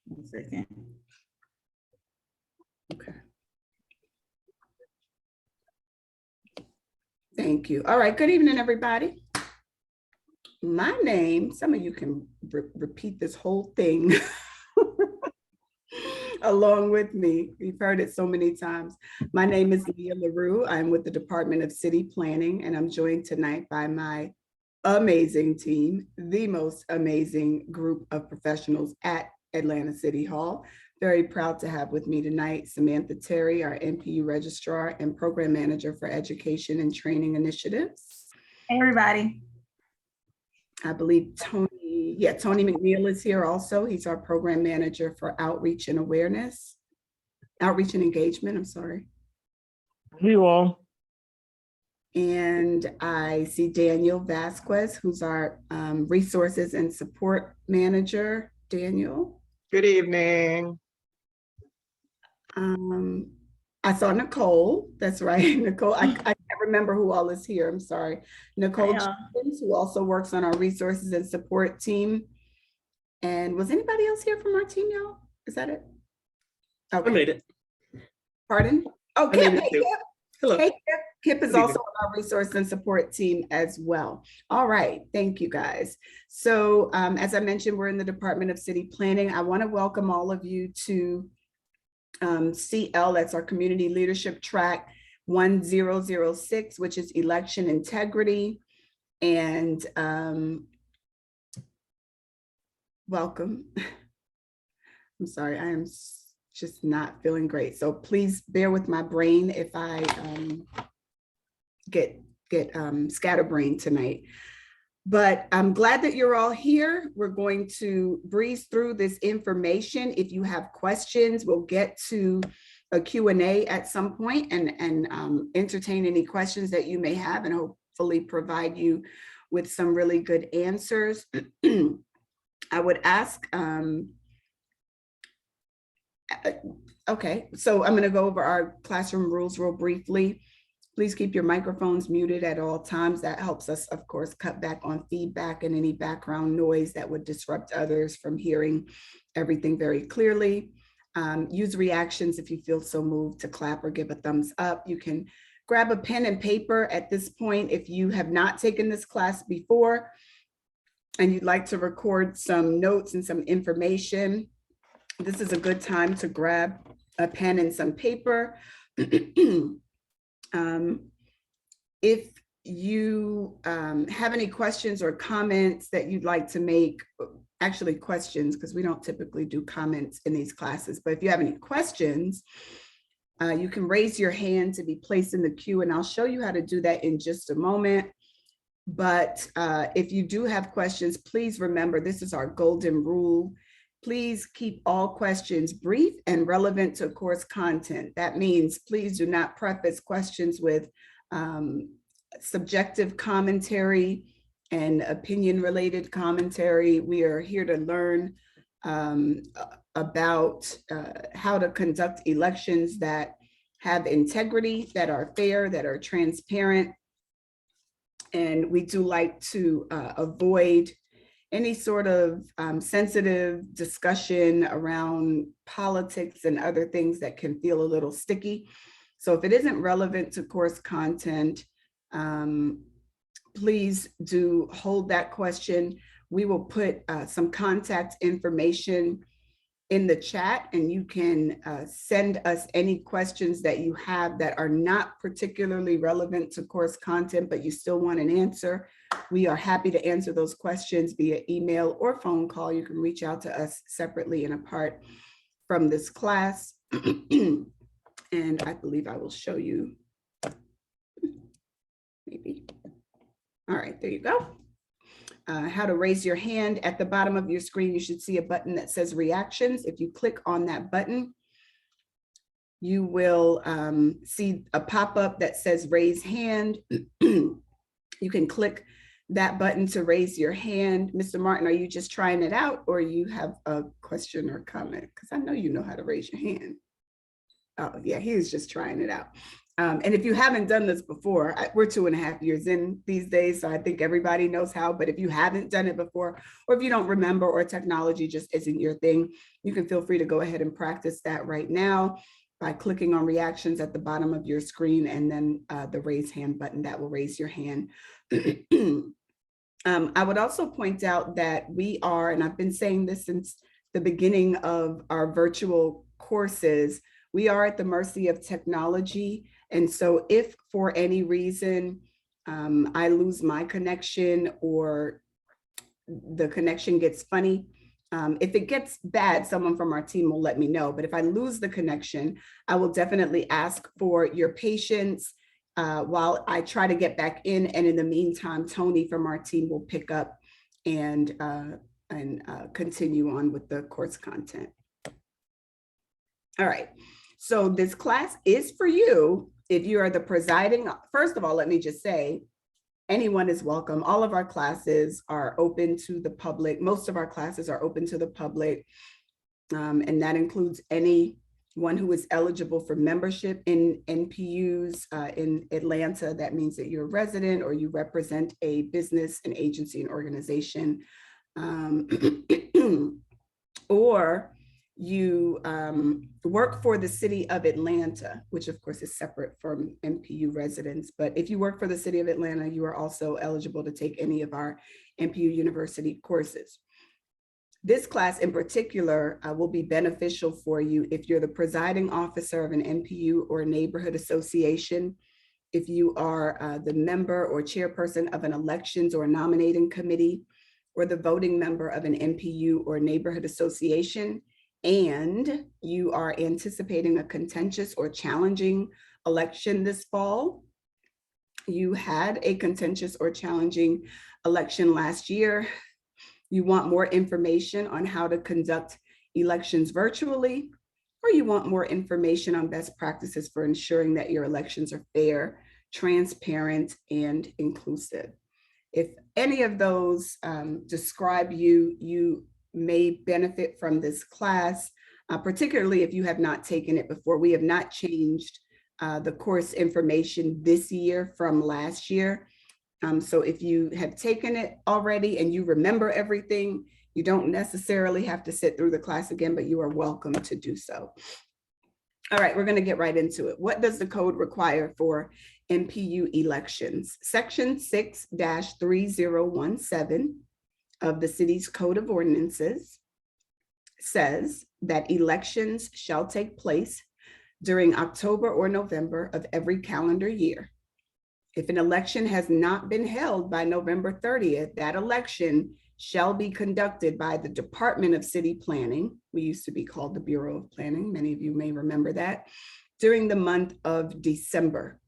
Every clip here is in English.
1 second. Okay. Thank you. All right. Good evening, everybody. My name, some of you can repeat this whole thing along with me. We've heard it so many times. My name is Leah LaRue. I'm with the Department of City Planning, and I'm joined tonight by my amazing team, the most amazing group of professionals at Atlanta City Hall. Very proud to have with me tonight Samantha Terry, our NPU Registrar and Program Manager for Education and Training Initiatives. Hey, everybody. I believe Tony McNeil is here also. He's our Program Manager for Outreach and Awareness, Outreach and Engagement, I'm sorry. Hey, you all. And I see Daniel Vasquez, who's our Resources and Support Manager. Daniel. Good evening. I saw Nicole. That's right, Nicole. I can't remember who all is here. I'm sorry. Nicole Jenkins, who also works on our Resources and Support team. And was anybody else here from our team, y'all? Is that it? Okay. I made it. Pardon? Oh, Kip. Hey, Kip. Hello. Hey, Kip. Kip is also on our Resource and Support team as well. All right. Thank you, guys. So as I mentioned, we're in the Department of City Planning. I want to welcome all of you to CL, that's our Community Leadership Track 1006, which is election integrity. And welcome. I'm sorry, I am just not feeling great. So please bear with my brain if I get scatterbrained tonight. But I'm glad that you're all here. We're going to breeze through this information. If you have questions, we'll get to a Q&A at some point and entertain any questions that you may have and hopefully provide you with some really good answers. I would ask, okay, so I'm going to go over our classroom rules real briefly. Please keep your microphones muted at all times. That helps us, of course, cut back on feedback and any background noise that would disrupt others from hearing everything very clearly. Use reactions if you feel so moved to clap or give a thumbs up. You can grab a pen and paper at this point if you have not taken this class before and you'd like to record some notes and some information. This is a good time to grab a pen and some paper. If you have any questions or comments that you'd like to make, actually questions, because we don't typically do comments in these classes, but if you have any questions, you can raise your hand to be placed in the queue, and I'll show you how to do that in just a moment. But if you do have questions, please remember this is our golden rule. Please keep all questions brief and relevant to course content. That means please do not preface questions with subjective commentary and opinion-related commentary. We are here to learn about how to conduct elections that have integrity, that are fair, that are transparent. And we do like to avoid any sort of sensitive discussion around politics and other things that can feel a little sticky. So if it isn't relevant to course content, please do hold that question. We will put some contact information in the chat, and you can send us any questions that you have that are not particularly relevant to course content, but you still want an answer. We are happy to answer those questions via email or phone call. You can reach out to us separately and apart from this class. And I believe I will show you, maybe. All right, there you go. How to raise your hand. At the bottom of your screen, you should see a button that says reactions. If you click on that button, you will see a pop-up that says raise hand. You can click that button to raise your hand. Mr. Martin, are you just trying it out, or you have a question or comment? Because I know you know how to raise your hand. Oh yeah, he was just trying it out. And if you haven't done this before, we're 2.5 years in these days, so I think everybody knows how, but if you haven't done it before, or if you don't remember, or technology just isn't your thing, you can feel free to go ahead and practice that right now by clicking on reactions at the bottom of your screen, and then the raise hand button that will raise your hand. I would also point out that we are, and I've been saying this since the beginning of our virtual courses, we are at the mercy of technology. And so if for any reason I lose my connection, or the connection gets funny, if it gets bad, someone from our team will let me know. But if I lose the connection, I will definitely ask for your patience while I try to get back in. And in the meantime, Tony from our team will pick up and continue on with the course content. All right, so this class is for you if you are the presiding. First of all, let me just say, anyone is welcome. All of our classes are open to the public. Most of our classes are open to the public, and that includes anyone who is eligible for membership in NPUs in Atlanta. That means that you're a resident or you represent a business, an agency, an organization, or you work for the city of Atlanta, which of course is separate from NPU residents. But if you work for the city of Atlanta, you are also eligible to take any of our NPU University courses. This class in particular will be beneficial for you if you're the presiding officer of an NPU or neighborhood association, if you are the member or chairperson of an elections or nominating committee, or the voting member of an NPU or neighborhood association, and you are anticipating a contentious or challenging election this fall. You had a contentious or challenging election last year. You want more information on how to conduct elections virtually, or you want more information on best practices for ensuring that your elections are fair, transparent, and inclusive. If any of those describe you, you may benefit from this class, particularly if you have not taken it before. We have not changed the course information this year from last year. So if you have taken it already and you remember everything, you don't necessarily have to sit through the class again, but you are welcome to do so. All right, we're going to get right into it. What does the code require for NPU elections? Section 6-3017 of the city's Code of Ordinances says that elections shall take place during October or November of every calendar year. If an election has not been held by November 30th, that election shall be conducted by the Department of City Planning. We used to be called the Bureau of Planning. Many of you may remember that, during the month of December.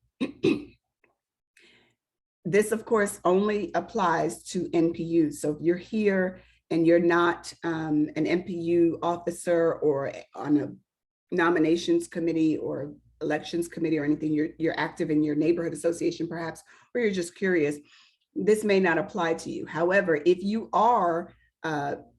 This, of course, only applies to NPUs. So if you're here and you're not an NPU officer or on a nominations committee or elections committee or anything, you're active in your neighborhood association perhaps, or you're just curious, this may not apply to you. However, if you are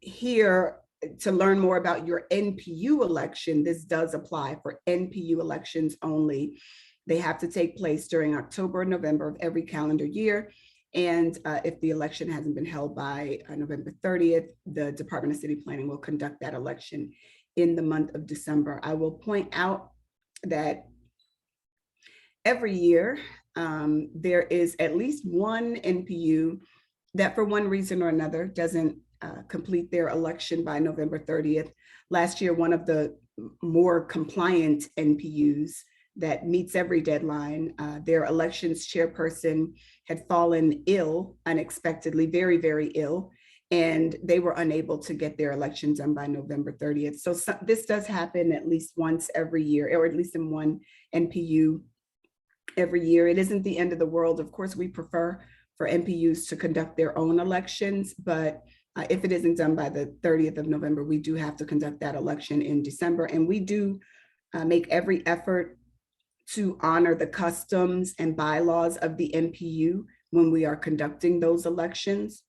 here to learn more about your NPU election, this does apply for NPU elections only. They have to take place during October and November of every calendar year. And if the election hasn't been held by November 30th, the Department of City Planning will conduct that election in the month of December. I will point out that every year, there is at least one NPU that for one reason or another doesn't complete their election by November 30th. Last year, one of the more compliant NPUs that meets every deadline, their elections chairperson had fallen ill unexpectedly, very, very ill, and they were unable to get their election done by November 30th. So this does happen at least once every year, or at least in one NPU every year. It isn't the end of the world. Of course, we prefer for NPUs to conduct their own elections, but if it isn't done by the 30th of November, we do have to conduct that election in December. And we do make every effort to honor the customs and bylaws of the NPU when we are conducting those elections.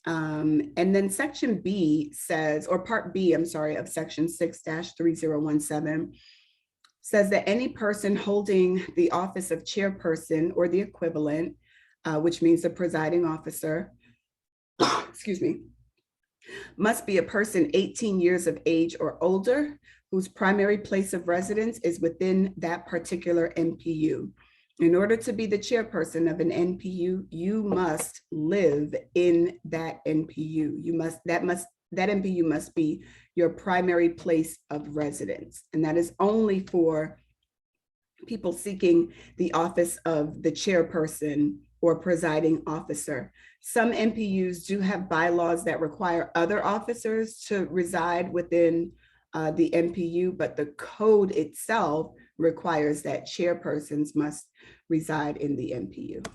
And then section B says, or part B, I'm sorry, of section 6-3017 says that any person holding the office of chairperson or the equivalent, which means the presiding officer, excuse me, must be a person 18 years of age or older whose primary place of residence is within that particular NPU. In order to be the chairperson of an NPU, you must live in that NPU. That NPU must be your primary place of residence. And that is only for people seeking the office of the chairperson or presiding officer. Some NPUs do have bylaws that require other officers to reside within the NPU, but the code itself requires that chairpersons must reside in the NPU.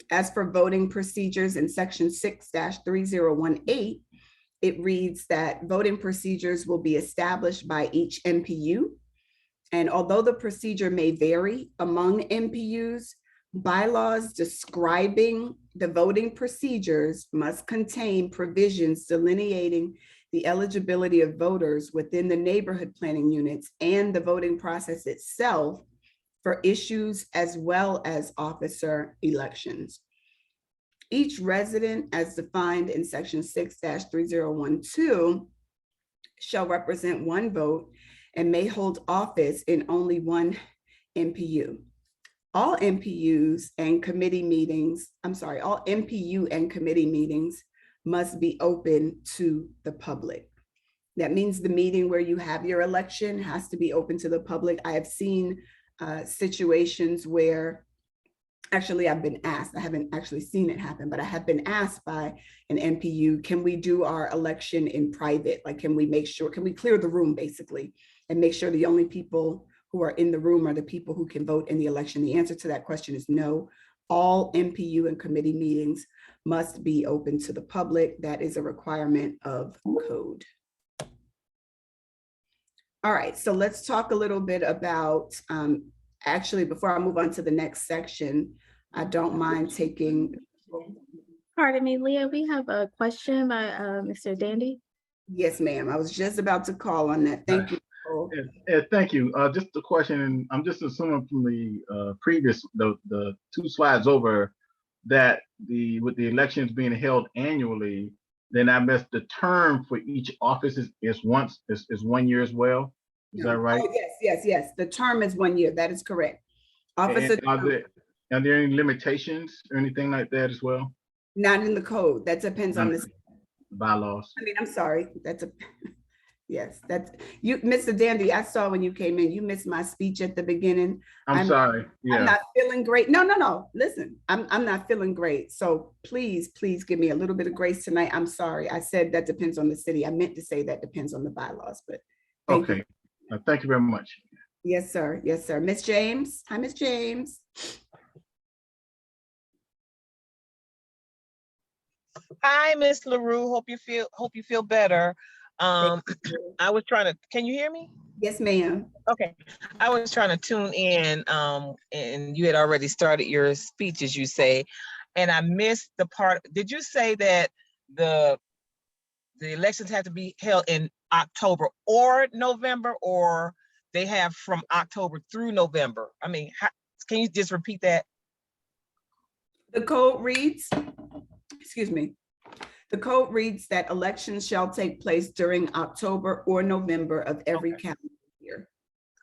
As for voting procedures in section 6-3018, it reads that voting procedures will be established by each NPU. And although the procedure may vary among NPUs, bylaws describing the voting procedures must contain provisions delineating the eligibility of voters within the neighborhood planning units and the voting process itself for issues as well as officer elections. Each resident, as defined in section 6-3012, shall represent one vote and may hold office in only one NPU. All NPUs and committee meetings, all NPU and committee meetings must be open to the public. That means the meeting where you have your election has to be open to the public. I have seen situations where, actually I've been asked, I haven't actually seen it happen, but I have been asked by an NPU, can we do our election in private? Like, can we clear the room basically and make sure the only people who are in the room are the people who can vote in the election? The answer to that question is no. All NPU and committee meetings must be open to the public. That is a requirement of code. All right, so let's talk a little bit about, actually, before I move on to the next section, I don't mind taking. Pardon me, Leah, we have a question by Mr. Dandy. Yes, ma'am. I was just about to call on that. Thank you. Thank you. Just a question, and I'm just assuming from the previous, the 2 slides over, that with the elections being held annually, then I guess the term for each office is 1 year as well. Is that right? Oh, yes. The term is 1 year. That is correct. Officer. Are there any limitations or anything like that as well? Not in the code. That depends on the bylaws. I mean, I'm sorry. Yes, that's you, Mr. Dandy. I saw when you came in, you missed my speech at the beginning. I'm sorry. Yeah. I'm not feeling great. No. Listen, I'm not feeling great. So please give me a little bit of grace tonight. I'm sorry. I said that depends on the city. I meant to say that depends on the bylaws, but thank you. Thank you very much. Yes, sir. Yes, sir. Miss James. Hi, Miss James. Hi, Miss LaRue. Hope you feel better. I was trying to, can you hear me? Yes, ma'am. Okay. I was trying to tune in, and you had already started your speech, as you say, and I missed the part. Did you say that the elections have to be held in October or November, or they have from October through November? I mean, can you just repeat that? The code reads, excuse me. The code reads that elections shall take place during October or November of every calendar year.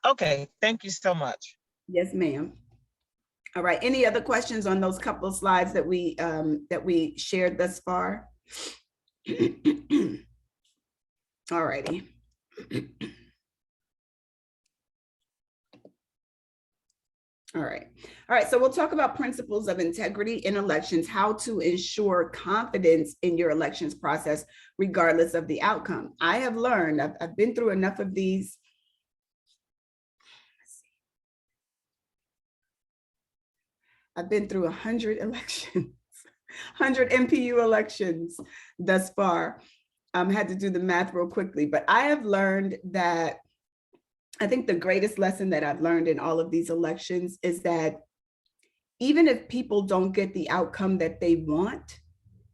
Okay, thank you so much. Yes, ma'am. All right, any other questions on those couple of slides that we shared thus far? All righty. All right, so we'll talk about principles of integrity in elections, how to ensure confidence in your elections process, regardless of the outcome. I have learned, I've been through enough of these. I've been through 100 elections, 100 NPU elections thus far. Had to do the math real quickly, but I have learned that I think the greatest lesson that I've learned in all of these elections is that even if people don't get the outcome that they want,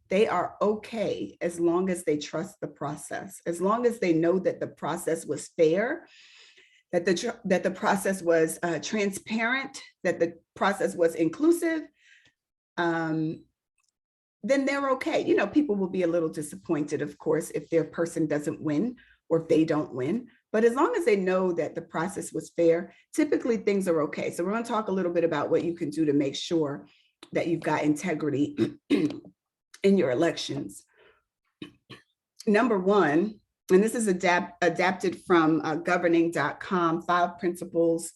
They are okay as long as they trust the process, as long as they know that the process was fair, that the process was transparent, that the process was inclusive, then they're okay. You know, people will be a little disappointed, of course, if their person doesn't win or if they don't win. But as long as they know that the process was fair, typically things are okay. So we're going to talk a little bit about what you can do to make sure that you've got integrity in your elections. Number one, and this is adapted from governing.com, 5 principles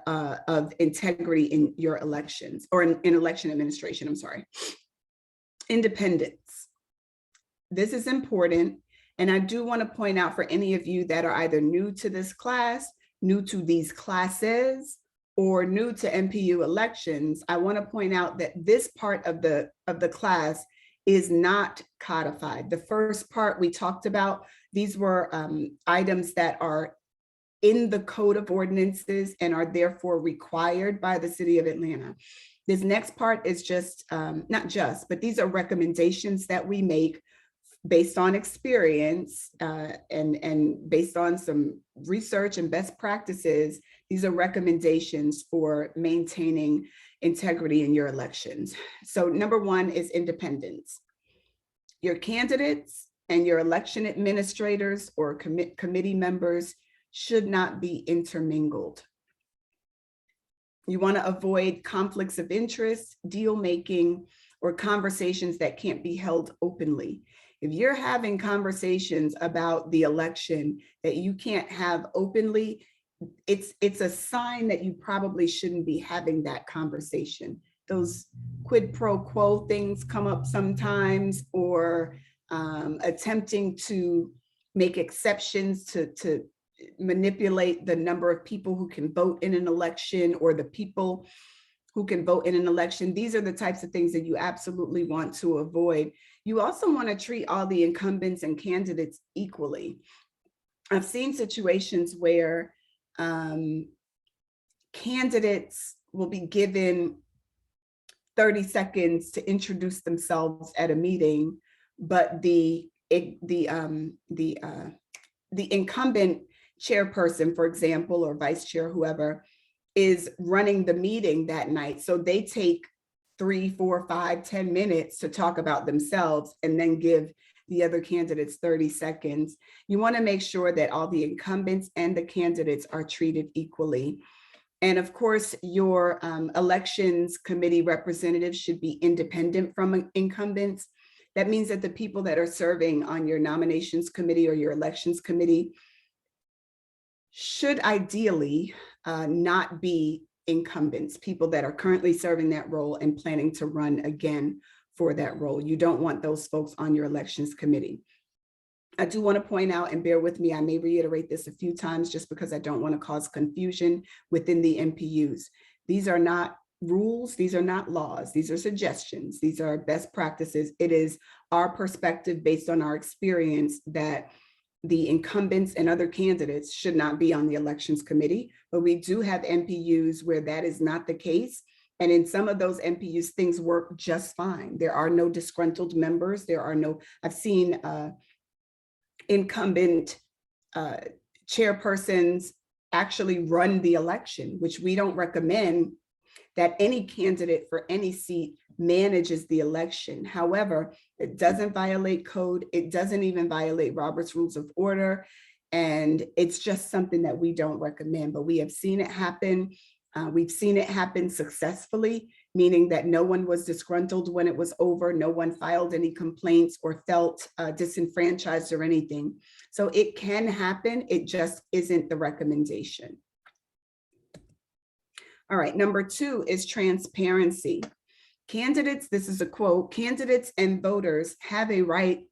of integrity in your elections, or in election administration, I'm sorry. Independence. This is important. And I do want to point out for any of you that are either new to this class, new to these classes, or new to NPU elections, I want to point out that this part of the class is not codified. The first part we talked about, these were items that are in the Code of Ordinances and are therefore required by the City of Atlanta. This next part is just, not just, but these are recommendations that we make based on experience and based on some research and best practices. These are recommendations for maintaining integrity in your elections. So number one is independence. Your candidates and your election administrators or committee members should not be intermingled. You want to avoid conflicts of interest, deal making, or conversations that can't be held openly. If you're having conversations about the election that you can't have openly, it's a sign that you probably shouldn't be having that conversation. Those quid pro quo things come up sometimes, or attempting to make exceptions to manipulate the number of people who can vote in an election, or the people who can vote in an election. These are the types of things that you absolutely want to avoid. You also want to treat all the incumbents and candidates equally. I've seen situations where candidates will be given 30 seconds to introduce themselves at a meeting, but the incumbent chairperson, for example, or vice chair, whoever, is running the meeting that night. So they take 3, 4, 5, 10 minutes to talk about themselves and then give the other candidates 30 seconds. You want to make sure that all the incumbents and the candidates are treated equally. And of course, your elections committee representatives should be independent from incumbents. That means that the people that are serving on your nominations committee or your elections committee should ideally not be incumbents, people that are currently serving that role and planning to run again for that role. You don't want those folks on your elections committee. I do want to point out, and bear with me, I may reiterate this a few times just because I don't want to cause confusion within the NPUs. These are not rules, these are not laws, these are suggestions, these are best practices. It is our perspective based on our experience that the incumbents and other candidates should not be on the elections committee, but we do have NPUs where that is not the case. And in some of those NPUs, things work just fine. There are no disgruntled members. There are no, I've seen incumbent chairpersons actually run the election, which we don't recommend that any candidate for any seat manages the election. However, it doesn't violate code. It doesn't even violate Robert's Rules of Order. And it's just something that we don't recommend, but we have seen it happen. We've seen it happen successfully, meaning that no one was disgruntled when it was over. No one filed any complaints or felt disenfranchised or anything. So it can happen. It just isn't the recommendation. All right, number 2 is transparency. Candidates, this is a quote, candidates and voters have a right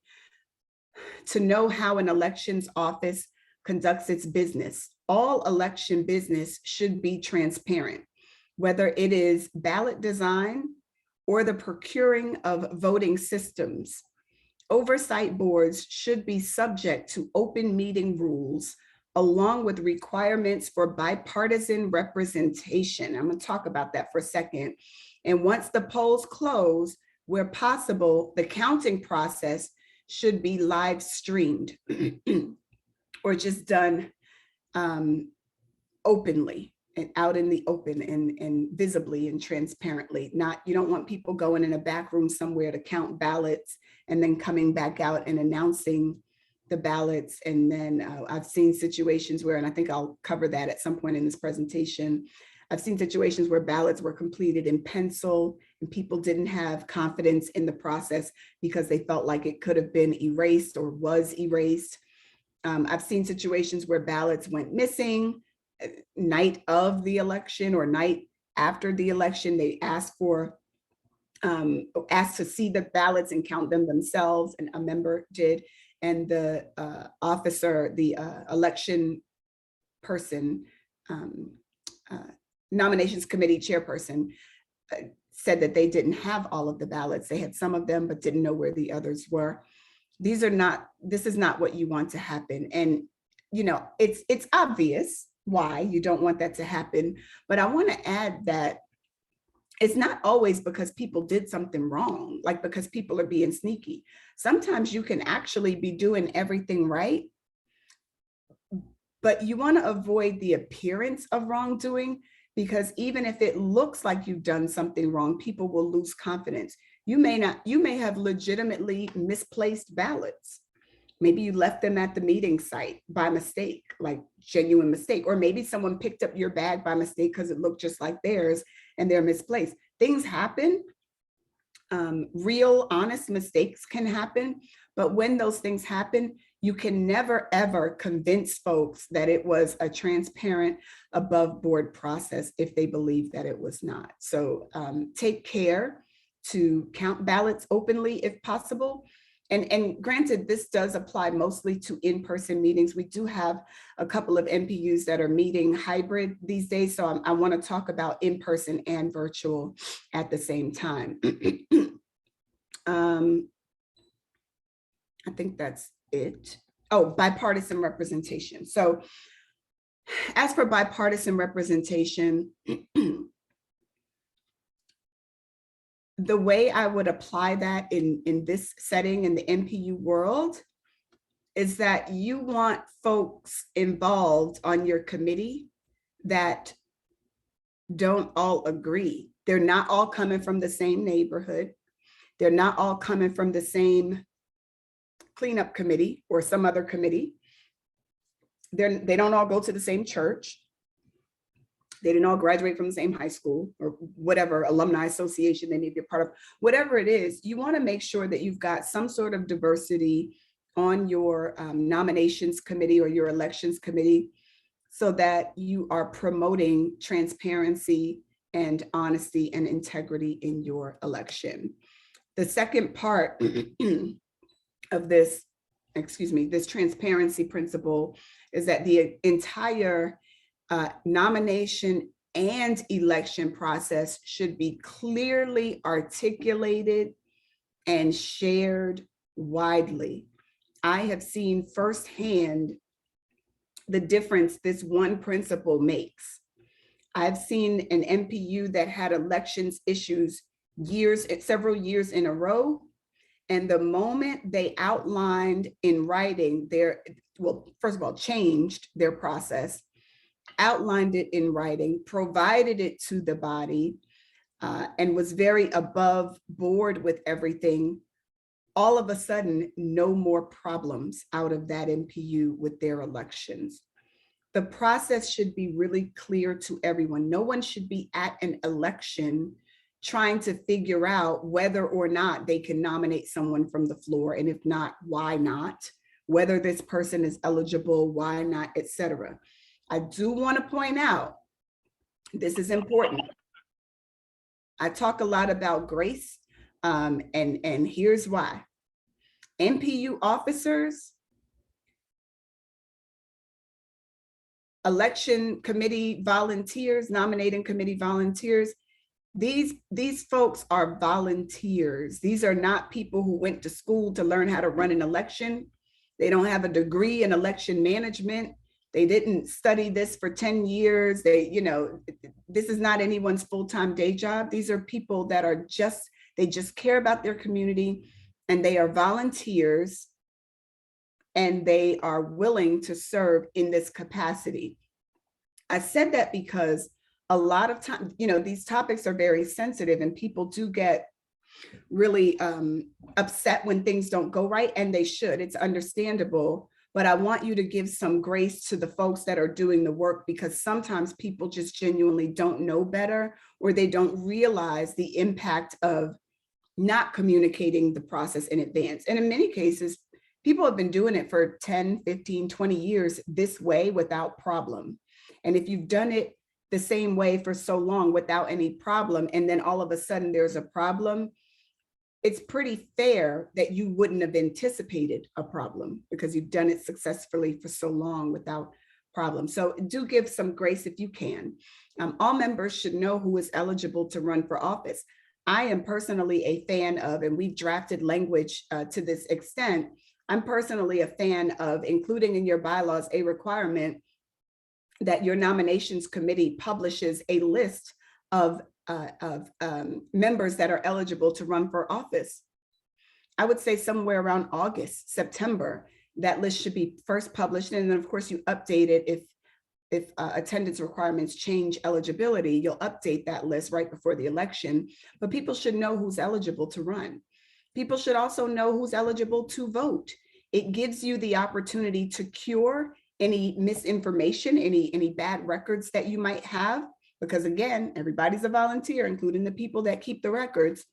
to know how an elections office conducts its business. All election business should be transparent, whether it is ballot design or the procuring of voting systems. Oversight boards should be subject to open meeting rules, along with requirements for bipartisan representation. I'm going to talk about that for a second. And once the polls close, where possible, the counting process should be live streamed or just done openly and out in the open and visibly and transparently. Not, you don't want people going in a back room somewhere to count ballots and then coming back out and announcing the ballots. And then I've seen situations where, and I think I'll cover that at some point in this presentation, I've seen situations where ballots were completed in pencil and people didn't have confidence in the process because they felt like it could have been erased or was erased. I've seen situations where ballots went missing night of the election or night after the election. They asked to see the ballots and count them themselves, and a member did. And the officer, the election person, nominations committee chairperson, said that they didn't have all of the ballots. They had some of them, but didn't know where the others were. This is not what you want to happen. And, you know, it's obvious why you don't want that to happen. But I want to add that it's not always because people did something wrong, like because people are being sneaky. Sometimes you can actually be doing everything right, but you want to avoid the appearance of wrongdoing, because even if it looks like you've done something wrong, people will lose confidence. You may have legitimately misplaced ballots. Maybe you left them at the meeting site by mistake, like genuine mistake, or maybe someone picked up your bag by mistake because it looked just like theirs and they're misplaced. Things happen. Real, honest mistakes can happen. But when those things happen, you can never, ever convince folks that it was a transparent, above board process if they believe that it was not. So take care to count ballots openly if possible. And granted, this does apply mostly to in-person meetings. We do have a couple of NPUs that are meeting hybrid these days. So I want to talk about in-person and virtual at the same time. I think that's it. Oh, bipartisan representation. So as for bipartisan representation, the way I would apply that in this setting in the NPU world is that you want folks involved on your committee that don't all agree. They're not all coming from the same neighborhood. They're not all coming from the same cleanup committee or some other committee. They don't all go to the same church. They didn't all graduate from the same high school or whatever alumni association they may be a part of. Whatever it is, you want to make sure that you've got some sort of diversity on your nominations committee or your elections committee, so that you are promoting transparency and honesty and integrity in your election. The second part of this, this transparency principle is that the entire nomination and election process should be clearly articulated and shared widely. I have seen firsthand the difference this one principle makes. I've seen an NPU that had elections issues several years in a row. And the moment they outlined in writing first of all, changed their process, outlined it in writing, provided it to the body, and was very above board with everything, all of a sudden, no more problems out of that NPU with their elections. The process should be really clear to everyone. No one should be at an election trying to figure out whether or not they can nominate someone from the floor, and if not, why not? Whether this person is eligible, why not, etc. I do want to point out, this is important. I talk a lot about grace, and here's why. NPU officers, election committee volunteers, nominating committee volunteers, these folks are volunteers. These are not people who went to school to learn how to run an election. They don't have a degree in election management. They didn't study this for 10 years. This is not anyone's full-time day job. These are people that They just care about their community, and they are volunteers, and they are willing to serve in this capacity. I said that because a lot of times, these topics are very sensitive, and people do get really upset when things don't go right, and they should. It's understandable. But I want you to give some grace to the folks that are doing the work, because sometimes people just genuinely don't know better, or they don't realize the impact of not communicating the process in advance. And in many cases, people have been doing it for 10, 15, 20 years this way without problem. And if you've done it the same way for so long without any problem, and then all of a sudden there's a problem, it's pretty fair that you wouldn't have anticipated a problem, because you've done it successfully for so long without problem. So do give some grace if you can. All members should know who is eligible to run for office. I am personally a fan of, and we've drafted language to this extent, I'm personally a fan of including in your bylaws a requirement that your nominations committee publishes a list of members that are eligible to run for office. I would say somewhere around August, September, that list should be first published. And then of course you update it if attendance requirements change eligibility, you'll update that list right before the election. But people should know who's eligible to run. People should also know who's eligible to vote. It gives you the opportunity to cure any misinformation, any bad records that you might have. Because again, everybody's a volunteer, including the people that keep the records.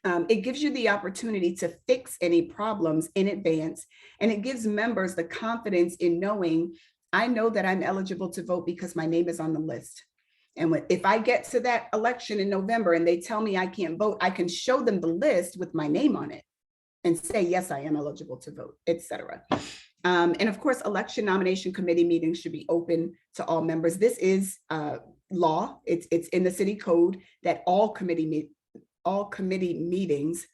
It gives you the opportunity to fix any problems in advance. And it gives members the confidence in knowing, I know that I'm eligible to vote because my name is on the list. And if I get to that election in November and they tell me I can't vote, I can show them the list with my name on it and say, yes, I am eligible to vote, etc. And of course, election nomination committee meetings should be open to all members. This is law. It's in the city code that all committee meetings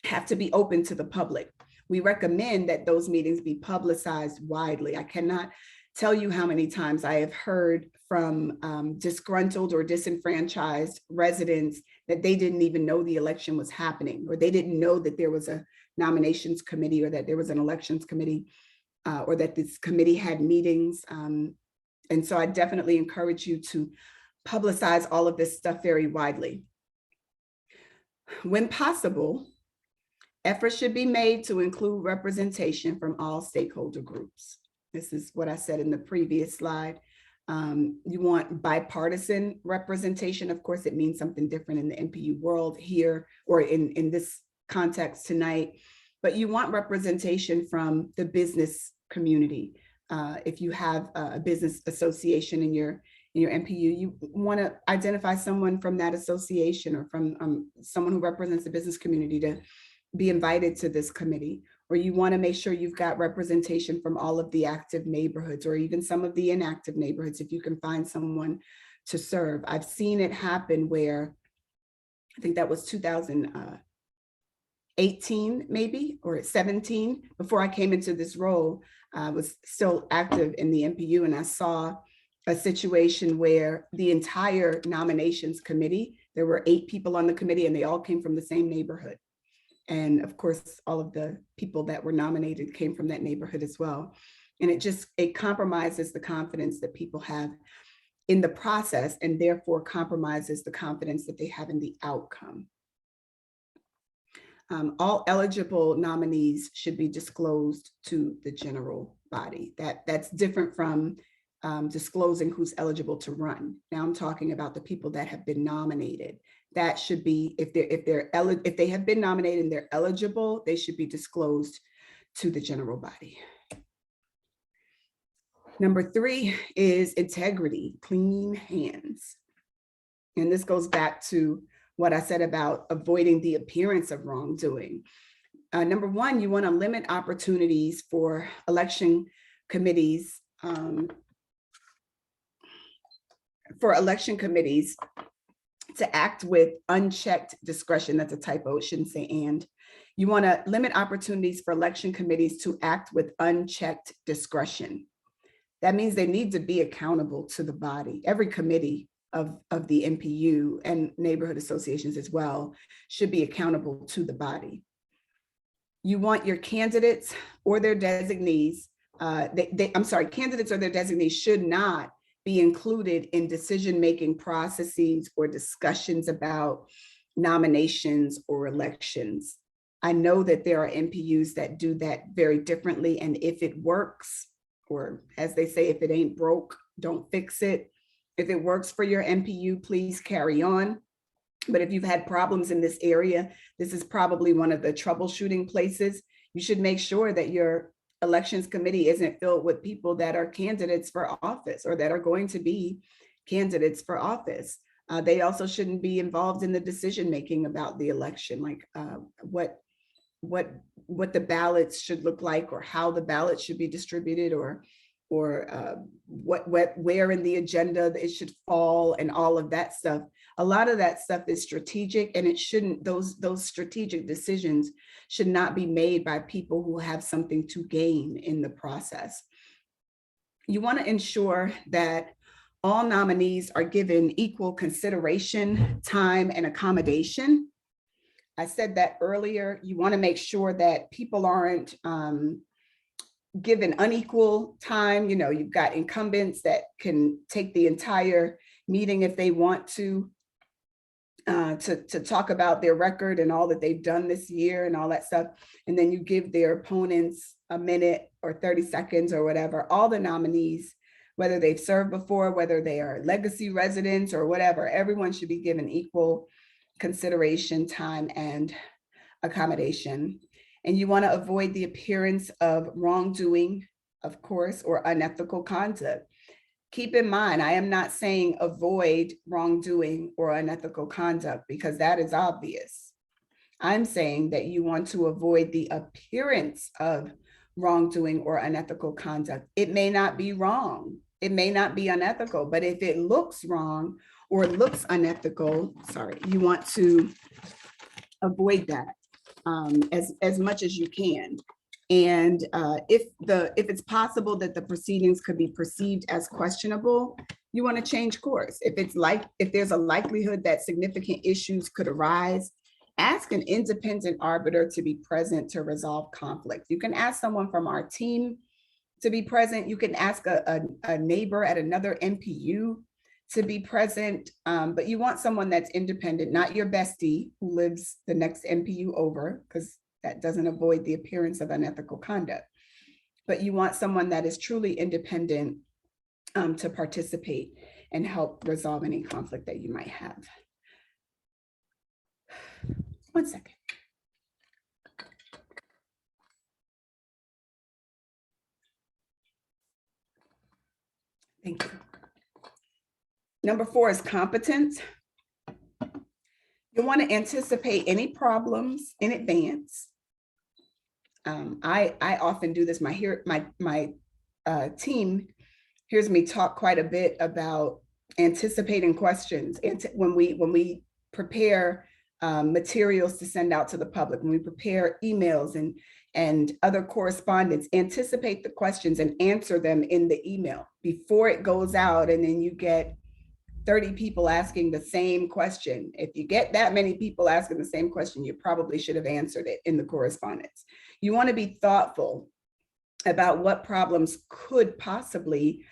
have to be open to the public. We recommend that those meetings be publicized widely. I cannot tell you how many times I have heard from disgruntled or disenfranchised residents that they didn't even know the election was happening, or they didn't know that there was a nominations committee, or that there was an elections committee, or that this committee had meetings. And so I definitely encourage you to publicize all of this stuff very widely. When possible, efforts should be made to include representation from all stakeholder groups. This is what I said in the previous slide. You want bipartisan representation. Of course, it means something different in the NPU world here, or in this context tonight, but you want representation from the business community. If you have a business association in your NPU, you want to identify someone from that association, or from someone who represents the business community, to be invited to this committee. Or you want to make sure you've got representation from all of the active neighborhoods, or even some of the inactive neighborhoods, if you can find someone to serve. I've seen it happen where, I think that was 2018 maybe, or 17, before I came into this role. I was still active in the NPU, and I saw a situation where the entire nominations committee, there were 8 people on the committee, and they all came from the same neighborhood. And of course, all of the people that were nominated came from that neighborhood as well. And it compromises the confidence that people have in the process, and therefore compromises the confidence that they have in the outcome. All eligible nominees should be disclosed to the general body. That's different from disclosing who's eligible to run. Now I'm talking about the people that have been nominated. That should be, if they have been nominated and they're eligible, they should be disclosed to the general body. Number 3 is integrity, clean hands. And this goes back to what I said about avoiding the appearance of wrongdoing. Number 1, you want to limit opportunities for election committees to act with unchecked discretion. That's a typo, it shouldn't say and. You want to limit opportunities for election committees to act with unchecked discretion. That means they need to be accountable to the body. Every committee of the NPU and neighborhood associations as well should be accountable to the body. You want your candidates or their designees, candidates or their designees should not be included in decision-making processes or discussions about nominations or elections. I know that there are NPUs that do that very differently, and if it works, or as they say, if it ain't broke, don't fix it. If it works for your NPU, please carry on. But if you've had problems in this area, this is probably one of the troubleshooting places. You should make sure that your elections committee isn't filled with people that are candidates for office or that are going to be candidates for office. They also shouldn't be involved in the decision-making about the election, like what the ballots should look like, or how the ballots should be distributed, or where in the agenda it should fall, and all of that stuff. A lot of that stuff is strategic, and it shouldn't, those strategic decisions should not be made by people who have something to gain in the process. You want to ensure that all nominees are given equal consideration, time, and accommodation. I said that earlier. You want to make sure that people aren't given unequal time. You know, you've got incumbents that can take the entire meeting if they want to talk about their record and all that they've done this year and all that stuff. And then you give their opponents a minute or 30 seconds or whatever. All the nominees, whether they've served before, whether they are legacy residents or whatever, everyone should be given equal consideration, time, and accommodation. And you want to avoid the appearance of wrongdoing, of course, or unethical conduct. Keep in mind, I am not saying avoid wrongdoing or unethical conduct, because that is obvious. I'm saying that you want to avoid the appearance of wrongdoing or unethical conduct. It may not be wrong. It may not be unethical, but if it looks wrong or looks unethical, you want to avoid that as much as you can. And if it's possible that the proceedings could be perceived as questionable, you want to change course. If there's a likelihood that significant issues could arise, ask an independent arbiter to be present to resolve conflict. You can ask someone from our team to be present. You can ask a neighbor at another NPU to be present, but you want someone that's independent, not your bestie who lives the next NPU over, because that doesn't avoid the appearance of unethical conduct. But you want someone that is truly independent to participate and help resolve any conflict that you might have. 1 second. Thank you. Number 4 is competence. You want to anticipate any problems in advance. I often do this. My team hears me talk quite a bit about anticipating questions. And when we prepare materials to send out to the public, when we prepare emails and other correspondence, anticipate the questions and answer them in the email before it goes out, and then you get 30 people asking the same question. If you get that many people asking the same question, you probably should have answered it in the correspondence. You want to be thoughtful about what problems could potentially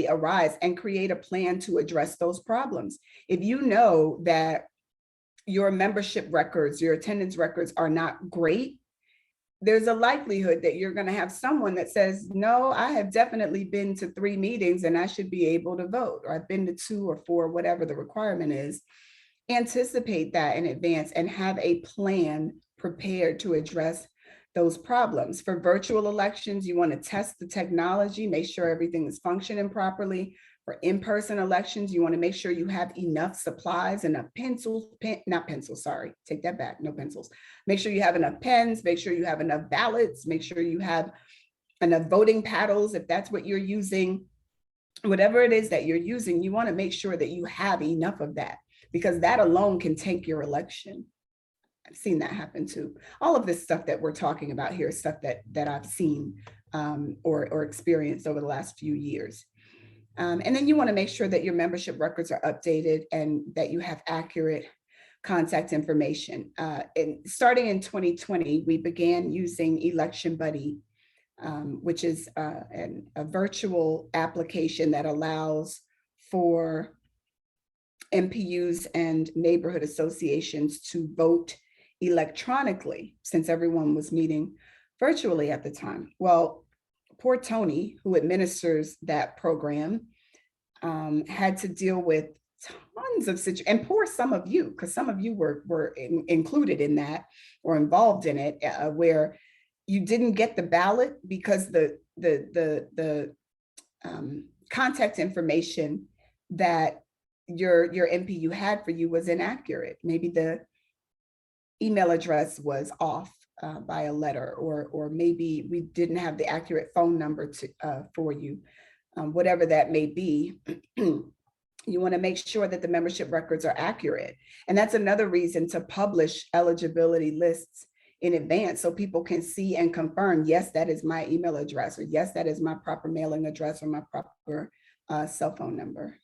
arise and create a plan to address those problems. If you know that your membership records, your attendance records are not great, there's a likelihood that you're going to have someone that says, no, I have definitely been to 3 meetings and I should be able to vote, or I've been to 2 or 4, whatever the requirement is. Anticipate that in advance and have a plan prepared to address those problems. For virtual elections, you want to test the technology, make sure everything is functioning properly. For in-person elections, you want to make sure you have enough supplies, enough pencils, not pencils, sorry, take that back, no pencils. Make sure you have enough pens, make sure you have enough ballots, make sure you have enough voting paddles, if that's what you're using. Whatever it is that you're using, you want to make sure that you have enough of that, because that alone can tank your election. I've seen that happen too. All of this stuff that we're talking about here is stuff that I've seen or experienced over the last few years. And then you want to make sure that your membership records are updated and that you have accurate contact information. And starting in 2020, we began using Election Buddy, which is a virtual application that allows for NPUs and neighborhood associations to vote electronically, since everyone was meeting virtually at the time. Well, poor Tony, who administers that program, had to deal with tons of situations, and poor some of you, because some of you were included in that or involved in it, where you didn't get the ballot because the contact information that your NPU had for you was inaccurate. Maybe the email address was off by a letter, or maybe we didn't have the accurate phone number for you, whatever that may be. You want to make sure that the membership records are accurate. And that's another reason to publish eligibility lists in advance so people can see and confirm, yes, that is my email address, or yes, that is my proper mailing address or my proper cell phone number.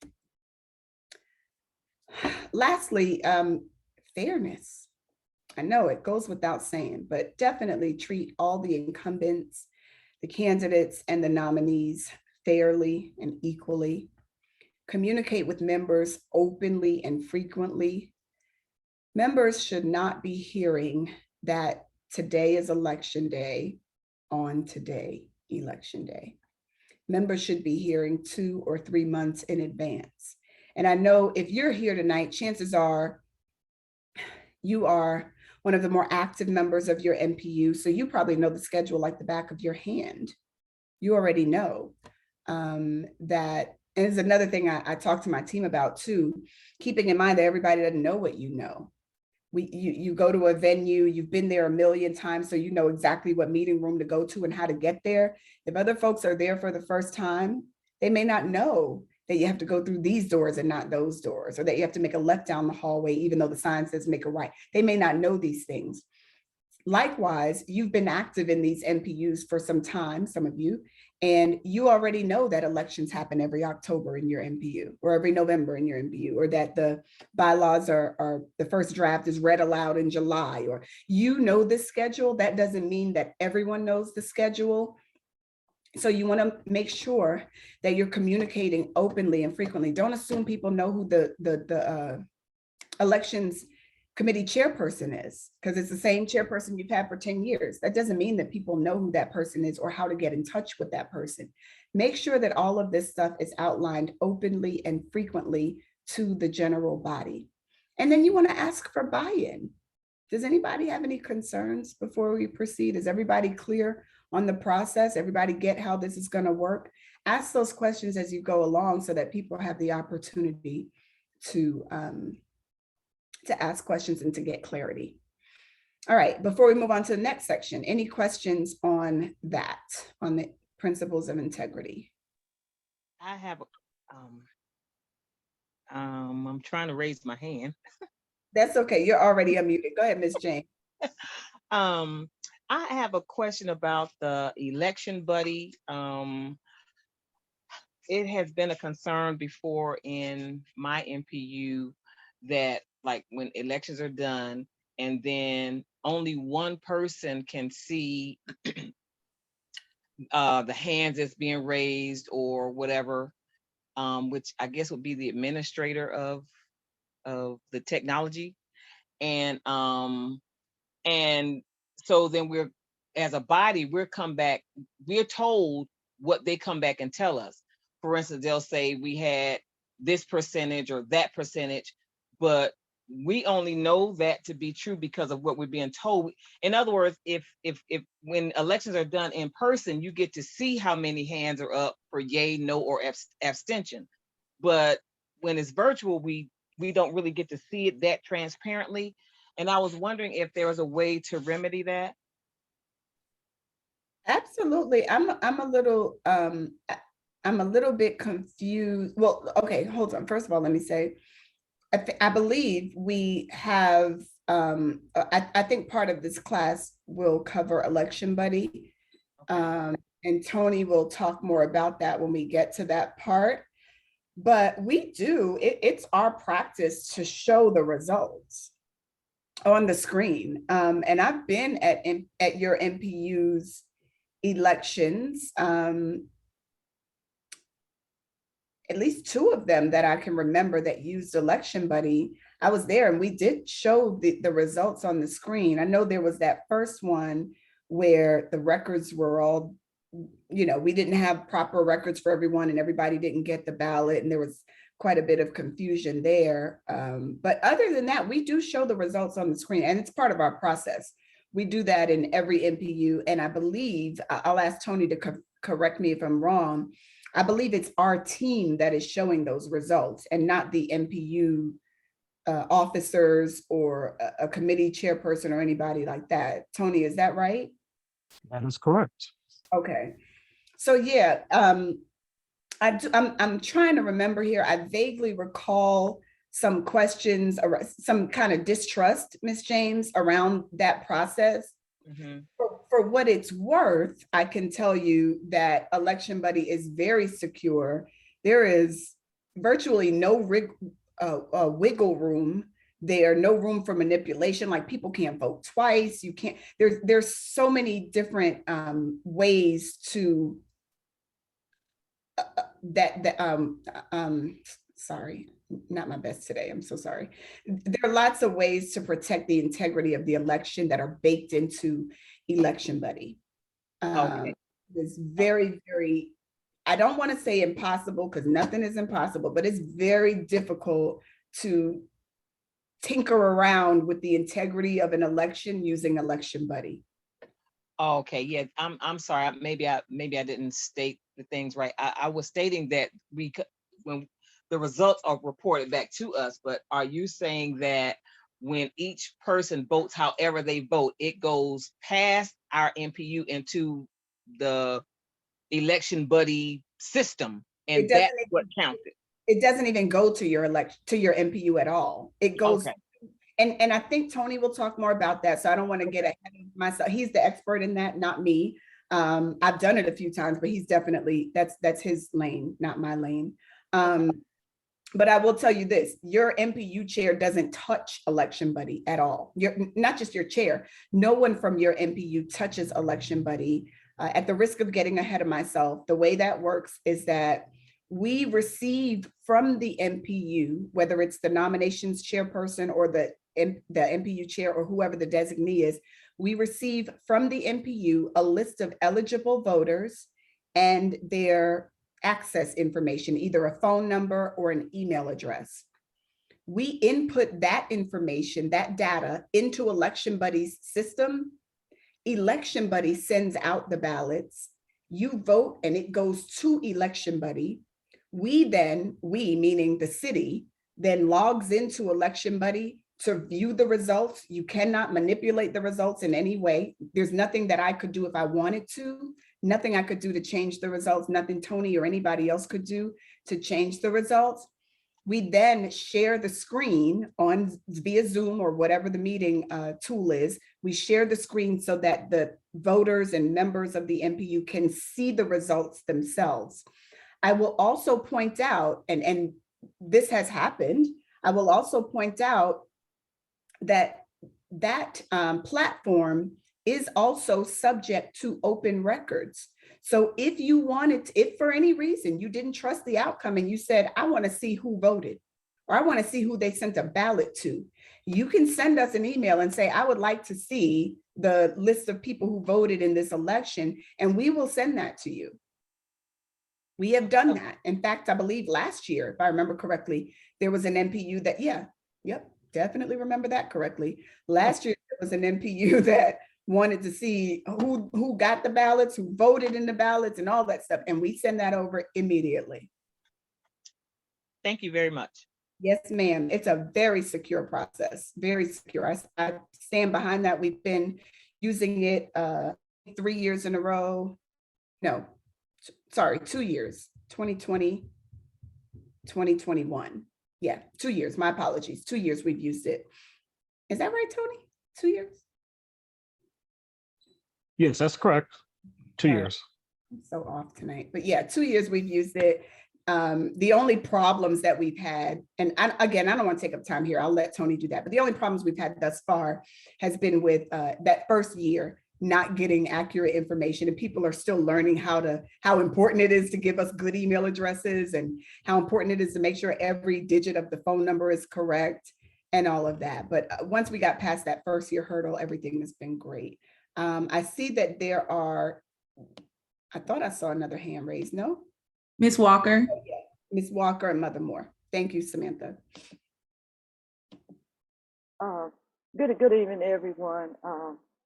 Lastly, fairness. I know it goes without saying, but definitely treat all the incumbents, the candidates, and the nominees fairly and equally. Communicate with members openly and frequently. Members should not be hearing that today is election day on today, election day. Members should be hearing 2 or 3 months in advance. And I know if you're here tonight, chances are you are one of the more active members of your NPU, so you probably know the schedule like the back of your hand. You already know that. And it's another thing I talk to my team about too, keeping in mind that everybody doesn't know what you know. You go to a venue, you've been there a million times, so you know exactly what meeting room to go to and how to get there. If other folks are there for the first time, they may not know that you have to go through these doors and not those doors, or that you have to make a left down the hallway, even though the sign says make a right. They may not know these things. Likewise, you've been active in these NPUs for some time, some of you, and you already know that elections happen every October in your NPU, or every November in your NPU, or that the bylaws are the first draft is read aloud in July, or you know this schedule. That doesn't mean that everyone knows the schedule. So you want to make sure that you're communicating openly and frequently. Don't assume people know who the elections committee chairperson is, because it's the same chairperson you've had for 10 years. That doesn't mean that people know who that person is or how to get in touch with that person. Make sure that all of this stuff is outlined openly and frequently to the general body. And then you want to ask for buy-in. Does anybody have any concerns before we proceed? Is everybody clear on the process? Everybody get how this is going to work? Ask those questions as you go along so that people have the opportunity to ask questions and to get clarity. All right, before we move on to the next section, any questions on that, on the principles of integrity? I have, I'm trying to raise my hand. That's okay, you're already unmuted. Go ahead, Ms. Jane. I have a question about the election buddy. It has been a concern before in my NPU that, like, when elections are done and then only one person can see the hands that's being raised or whatever, which I guess would be the administrator of the technology. And so then we're, as a body, we're told what they come back and tell us. For instance, they'll say we had this percentage or that percentage, but we only know that to be true because of what we're being told. In other words, if when elections are done in person, you get to see how many hands are up for yay, no, or abstention. But when it's virtual, we don't really get to see it that transparently. And I was wondering if there was a way to remedy that. Absolutely. I'm a little bit confused. Well, okay, hold on. First of all, let me say, I believe we have, I think part of this class will cover Election Buddy. And Tony will talk more about that when we get to that part. but it's our practice to show the results on the screen. And I've been at your NPUs elections, at least two of them that I can remember that used Election Buddy. I was there and we did show the results on the screen. I know there was that first one where the records were all, we didn't have proper records for everyone and everybody didn't get the ballot and there was quite a bit of confusion there. But other than that, we do show the results on the screen and it's part of our process. We do that in every NPU. And I believe, I'll ask Tony to correct me if I'm wrong, I believe it's our team that is showing those results and not the NPU officers or a committee chairperson or anybody like that. Tony, is that right? That is correct. Okay. So yeah, I'm trying to remember here. I vaguely recall some questions or some kind of distrust, Ms. James, around that process. Mhm. For what it's worth, I can tell you that Election Buddy is very secure. There is virtually no wiggle room there, no room for manipulation. Like people can't vote twice. You can't. There's so many different ways to sorry, not my best today. I'm so sorry. There are lots of ways to protect the integrity of the election that are baked into Election Buddy. Okay. It's very, very, I don't want to say impossible because nothing is impossible, but it's very difficult to tinker around with the integrity of an election using Election Buddy. Okay, yeah, I'm sorry. Maybe I didn't state the things right. I was stating that when the results are reported back to us, but are you saying that when each person votes however they vote, it goes past our NPU into the Election Buddy system, and that's what counted? It doesn't even go to your NPU at all. It goes. Okay. And I think Tony will talk more about that. So I don't want to get ahead of myself. He's the expert in that, not me. I've done it a few times, but he's definitely, that's his lane, not my lane. But I will tell you this, your NPU chair doesn't touch Election Buddy at all. Not just your chair, no one from your NPU touches Election Buddy. At the risk of getting ahead of myself, the way that works is that we receive from the NPU, whether it's the nominations chairperson or the NPU chair or whoever the designee is, we receive from the NPU a list of eligible voters and their access information, either a phone number or an email address. We input that information, that data, into Election Buddy's system. Election Buddy sends out the ballots. You vote and it goes to Election Buddy. We meaning the city, then logs into Election Buddy to view the results. You cannot manipulate the results in any way. There's nothing that I could do if I wanted to, nothing I could do to change the results, nothing Tony or anybody else could do to change the results. We then share the screen via Zoom or whatever the meeting tool is. We share the screen so that the voters and members of the NPU can see the results themselves. I will also point out, and this has happened, I will also point out that platform is also subject to open records. So if you wanted, if for any reason you didn't trust the outcome and you said, I want to see who voted, or I want to see who they sent a ballot to, you can send us an email and say, I would like to see the list of people who voted in this election, and we will send that to you. We have done that. In fact, I believe last year, if I remember correctly, there was an NPU that, definitely remember that correctly. Last year, there was an NPU that wanted to see who got the ballots, who voted in the ballots and all that stuff. And we send that over immediately. Thank you very much. Yes, ma'am. It's a very secure process, very secure. I stand behind that. We've been using it 3 years in a row. No, sorry, 2 years, 2020, 2021. Yeah, 2 years, my apologies. 2 years we've used it. Is that right, Tony? 2 years? Yes, that's correct. 2 years. I'm so off tonight, but yeah, 2 years we've used it. the only problems that we've had, and again, I don't want to take up time here, I'll let Tony do that, but the only problems we've had thus far has been with that first year not getting accurate information, and people are still learning how important it is to give us good email addresses and how important it is to make sure every digit of the phone number is correct and all of that. But once we got past that first year hurdle, everything has been great. I see that there are, I thought I saw another hand raised, no? Ms. Walker. Ms. Walker and Mother Moore. Thank you, Samantha. Good evening, everyone.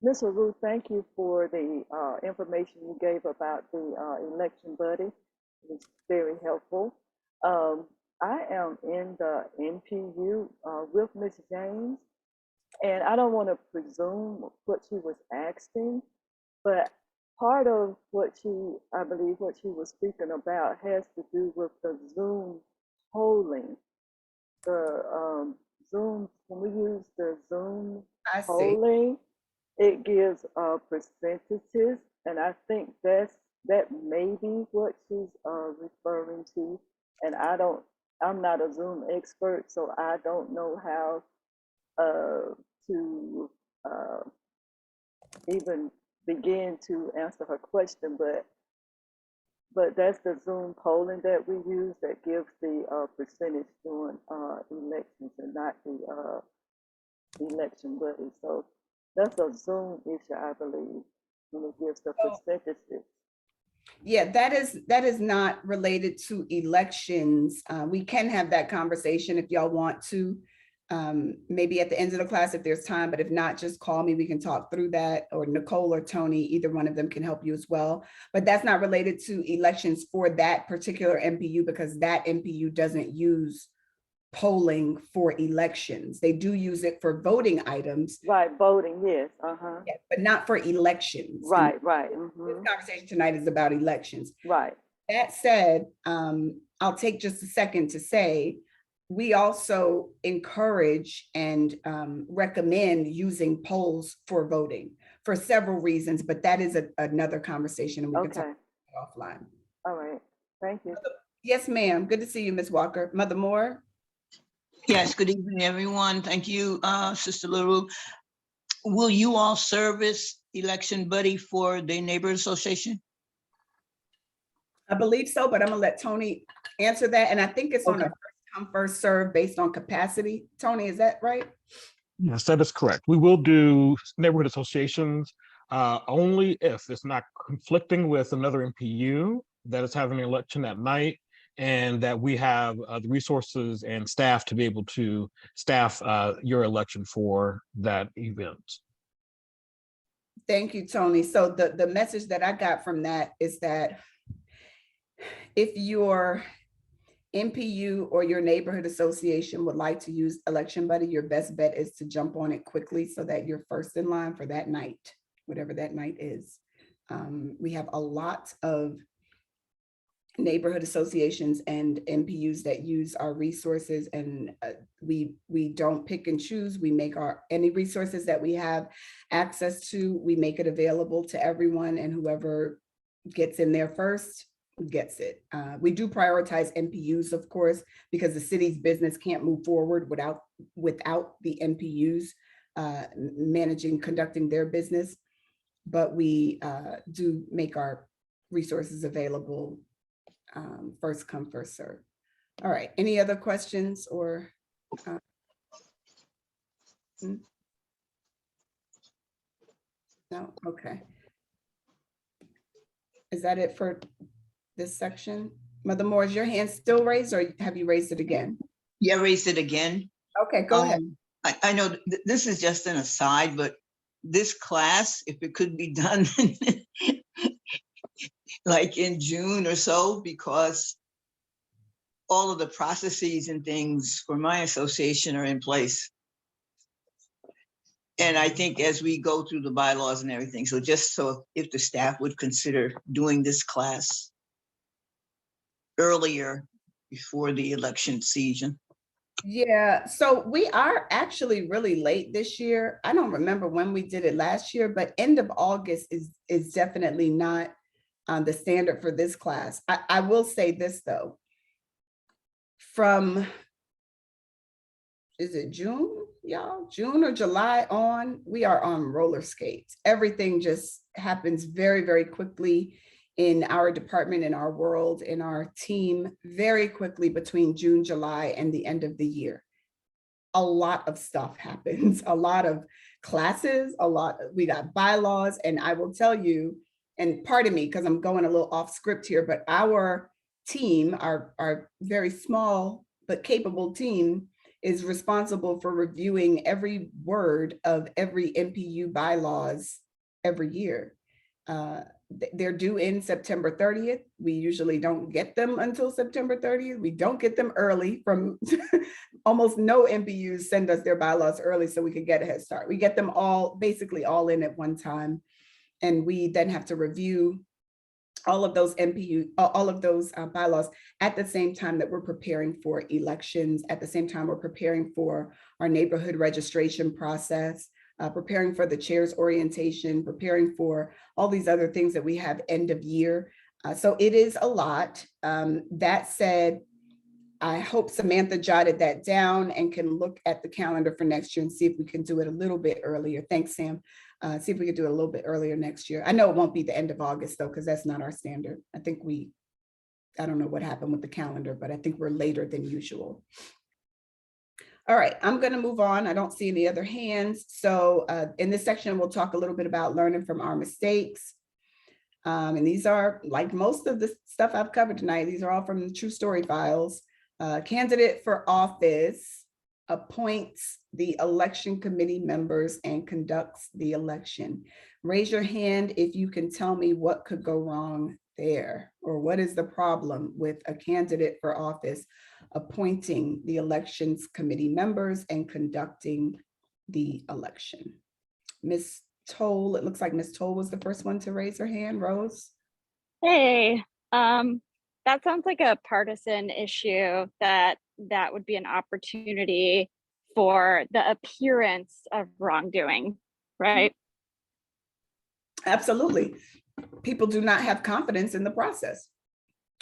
Ms. LaRue, thank you for the information you gave about the election buddy. It was very helpful. I am in the NPU with Ms. James, and I don't want to presume what she was asking, but part of what I believe what she was speaking about has to do with the Zoom polling. The Zoom, when we use the Zoom I see. polling, it gives percentages, and I think that may be what she's referring to. And I'm not a Zoom expert, so I don't know how to even begin to answer her question, but that's the Zoom polling that we use that gives the percentage during elections and not the election buddy. So that's a Zoom issue, I believe, when it gives the percentages. Yeah, that is not related to elections. We can have that conversation if y'all want to, maybe at the end of the class if there's time, but if not, just call me. We can talk through that, or Nicole or Tony, either one of them can help you as well. But that's not related to elections for that particular NPU, because that NPU doesn't use polling for elections. They do use it for voting items. Right, voting, yes, Yeah, but not for elections. Right, right. This conversation tonight is about elections. Right. That said, I'll take just a second to say, we also encourage and recommend using polls for voting for several reasons, but that is another conversation, and we can talk offline. All right, thank you. Yes, ma'am. Good to see you, Ms. Walker. Mother Moore? Yes, good evening, everyone. Thank you, Sister LaRue. Will you all service election buddy for the neighborhood association? I believe so, but I'm gonna let Tony answer that. And I think it's on a first come, first serve based on capacity. Tony, is that right? Yes, that is correct. We will do neighborhood associations only if it's not conflicting with another NPU that is having an election that night, and that we have the resources and staff to be able to staff your election for that event. Thank you, Tony. So the message that I got from that is that if your NPU or your neighborhood association would like to use Election Buddy, your best bet is to jump on it quickly so that you're first in line for that night, whatever that night is. We have a lot of neighborhood associations and NPUs that use our resources, and we don't pick and choose. We make any resources that we have access to, we make it available to everyone, and whoever gets in there first gets it. We do prioritize NPUs, of course, because the city's business can't move forward without the NPUs conducting their business, but we do make our resources available first come, first serve. All right, any other questions or? No, okay. Is that it for this section? Mother Moore, is your hand still raised, or have you raised it again? Yeah, raised it again. Okay, go ahead. I know this is just an aside, but this class, if it could be done like in June or so, because all of the processes and things for my association are in place. And I think as we go through the bylaws and everything, so just so if the staff would consider doing this class earlier before the election season. Yeah, so we are actually really late this year. I don't remember when we did it last year, but end of August is definitely not the standard for this class. I will say this though, from, is it June, y'all? June or July on, we are on roller skates. Everything just happens very, very quickly in our department, in our world, in our team, very quickly between June, July, and the end of the year. A lot of stuff happens, a lot of classes, we got bylaws, and I will tell you, and pardon me, because I'm going a little off script here, but our team, our very small but capable team, is responsible for reviewing every word of every NPU bylaws every year. They're due in September 30th. We usually don't get them until September 30th. We don't get them early from almost no NPUs send us their bylaws early so we could get a head start. We get them all, basically all in at one time. And we then have to review all of those bylaws at the same time that we're preparing for elections, at the same time we're preparing for our neighborhood registration process, preparing for the chair's orientation, preparing for all these other things that we have end of year. So it is a lot. That said, I hope Samantha jotted that down and can look at the calendar for next year and see if we can do it a little bit earlier. Thanks, Sam. See if we could do it a little bit earlier next year. I know it won't be the end of August though, because that's not our standard. I don't know what happened with the calendar, but I think we're later than usual. All right, I'm going to move on. I don't see any other hands. So in this section, we'll talk a little bit about learning from our mistakes. And these are, like most of the stuff I've covered tonight, these are all from the True Story files. Candidate for office appoints the election committee members and conducts the election. Raise your hand if you can tell me what could go wrong there, or what is the problem with a candidate for office appointing the elections committee members and conducting the election. Ms. Toll, it looks like Ms. Toll was the first one to raise her hand. Rose? Hey, that sounds like a partisan issue that would be an opportunity for the appearance of wrongdoing, right? Absolutely. People do not have confidence in the process,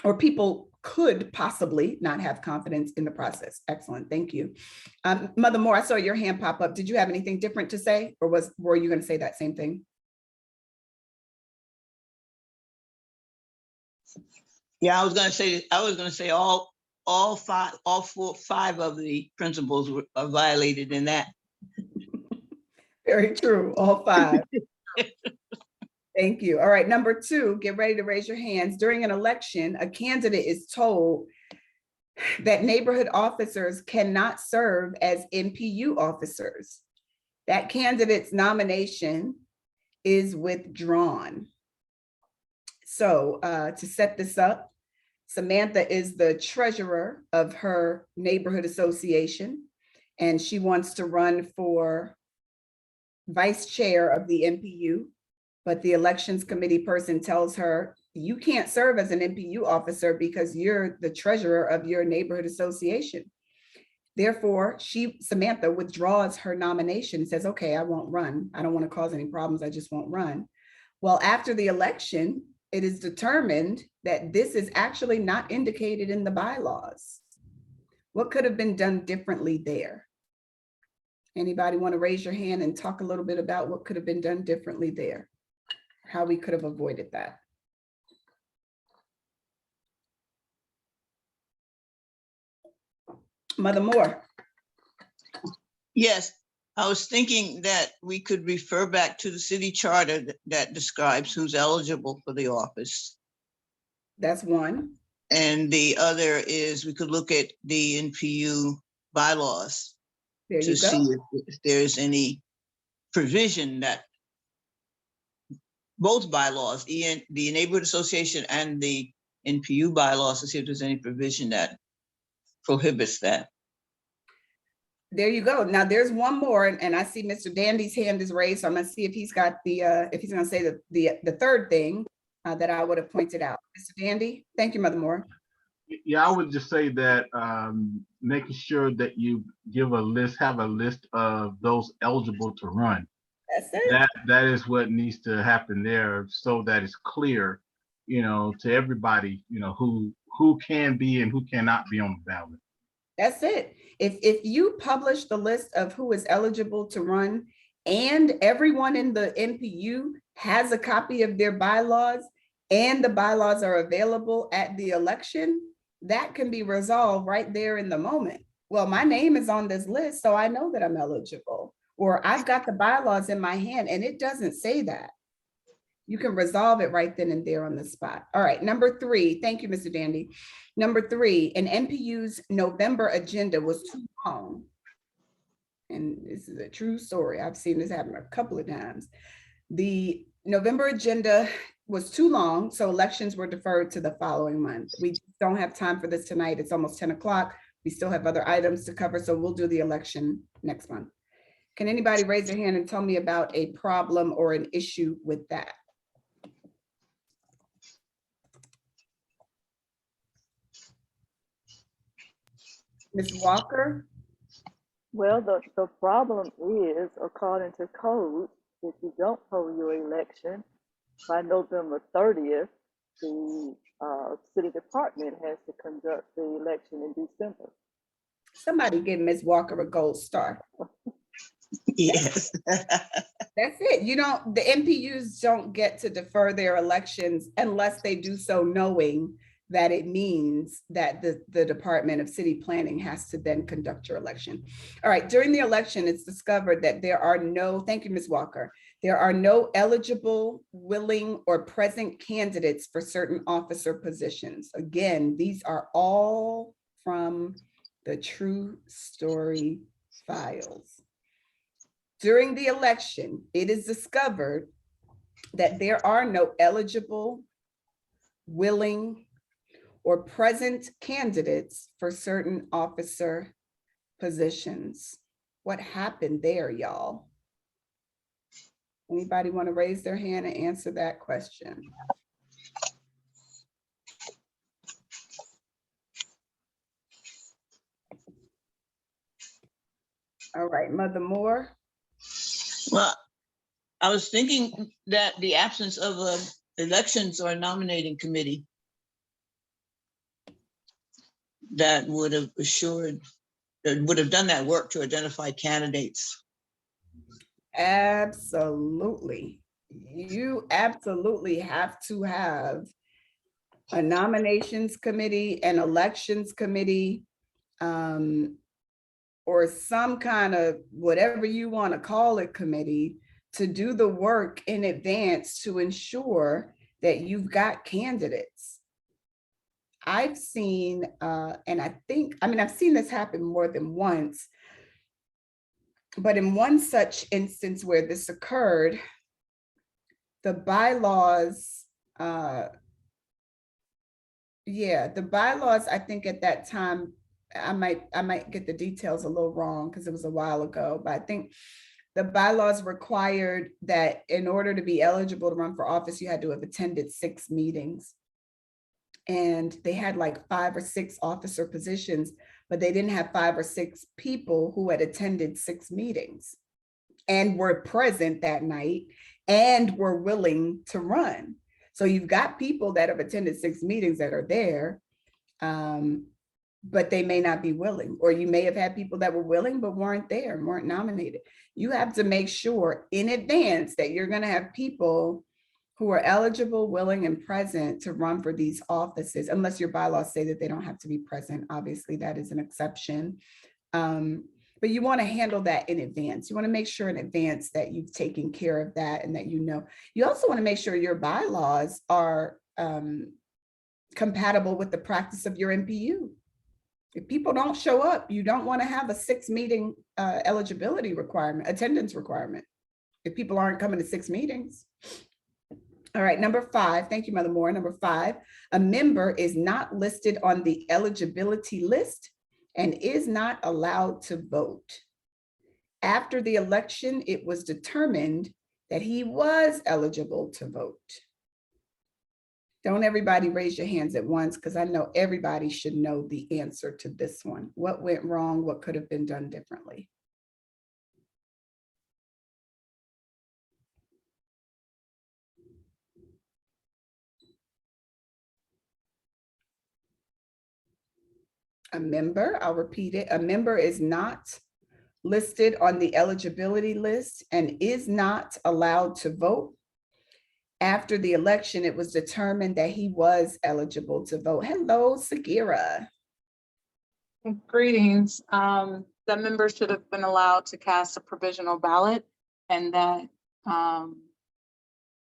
or people could possibly not have confidence in the process. Excellent, thank you. Mother Moore, I saw your hand pop up. Did you have anything different to say, or were you going to say that same thing? Yeah, I was gonna say all five of the principles are violated in that. Very true, all five. Thank you. All right, number two, get ready to raise your hands. During an election, a candidate is told that neighborhood officers cannot serve as NPU officers. That candidate's nomination is withdrawn. So to set this up, Samantha is the treasurer of her neighborhood association, and she wants to run for vice chair of the NPU. But the elections committee person tells her, you can't serve as an NPU officer because you're the treasurer of your neighborhood association. Therefore, Samantha withdraws her nomination, says, okay, I won't run. I don't want to cause any problems. I just won't run. Well, after the election, it is determined that this is actually not indicated in the bylaws. What could have been done differently there? Anybody want to raise your hand and talk a little bit about what could have been done differently there? How we could have avoided that? Mother Moore. Yes, I was thinking that we could refer back to the city charter that describes who's eligible for the office. That's one. And the other is we could look at the NPU bylaws to see if there's any provision that both bylaws, the neighborhood association and the NPU bylaws, to see if there's any provision that prohibits that. There you go. Now there's one more, and I see Mr. Dandy's hand is raised. So I'm gonna see if he's got if he's gonna say the third thing that I would have pointed out. Mr. Dandy, thank you, Mother Moore. Yeah, I would just say that making sure that you have a list of those eligible to run. That's it. That is what needs to happen there, so that it's clear, to everybody, who can be and who cannot be on the ballot. That's it. If you publish the list of who is eligible to run and everyone in the NPU has a copy of their bylaws and the bylaws are available at the election, that can be resolved right there in the moment. Well, my name is on this list, so I know that I'm eligible, or I've got the bylaws in my hand and it doesn't say that. You can resolve it right then and there on the spot. All right, number 3, thank you, Mr. Dandy. Number 3, an NPU's November agenda was too long. And this is a true story. I've seen this happen a couple of times. The November agenda was too long, so elections were deferred to the following month. We don't have time for this tonight. It's almost 10 o'clock. We still have other items to cover, so we'll do the election next month. Can anybody raise their hand and tell me about a problem or an issue with that? Ms. Walker? Well, the problem is, according to code, if you don't hold your election by November 30th, the city department has to conduct the election in December. Somebody give Ms. Walker a gold star. Yes. That's it. You don't, the NPUs don't get to defer their elections unless they do so knowing that it means that the Department of City Planning has to then conduct your election. All right, during the election, it's discovered that there are no, thank you, Ms. Walker, there are no eligible, willing, or present candidates for certain officer positions. Again, these are all from the True Story files. During the election, it is discovered that there are no eligible, willing, or present candidates for certain officer positions. What happened there, y'all? Anybody want to raise their hand and answer that question? All right, Mother Moore. Well, I was thinking that the absence of elections or nominating committee that would have assured, that would have done that work to identify candidates. Absolutely. You absolutely have to have a nominations committee, an elections committee, or some kind of whatever you want to call it committee to do the work in advance to ensure that you've got candidates. I've seen, and I've seen this happen more than once, but in one such instance where this occurred, the bylaws, the bylaws, I think at that time, I might get the details a little wrong because it was a while ago, but I think the bylaws required that in order to be eligible to run for office, you had to have attended 6 meetings. And they had like 5 or 6 officer positions, but they didn't have 5 or 6 people who had attended 6 meetings and were present that night and were willing to run. So you've got people that have attended 6 meetings that are there, but they may not be willing, or you may have had people that were willing but weren't there, weren't nominated. You have to make sure in advance that you're going to have people who are eligible, willing, and present to run for these offices, unless your bylaws say that they don't have to be present. Obviously, that is an exception. But you want to handle that in advance. You want to make sure in advance that you've taken care of that and that you know. You also want to make sure your bylaws are compatible with the practice of your NPU. If people don't show up, you don't want to have a 6 meeting eligibility requirement, attendance requirement, if people aren't coming to 6 meetings. All right, number 5, thank you, Mother Moore. Number 5, a member is not listed on the eligibility list and is not allowed to vote. After the election, it was determined that he was eligible to vote. Don't everybody raise your hands at once, because I know everybody should know the answer to this one. What went wrong? What could have been done differently? A member, I'll repeat it, a member is not listed on the eligibility list and is not allowed to vote. After the election, it was determined that he was eligible to vote. Hello, Sagira. Greetings. The members should have been allowed to cast a provisional ballot, and that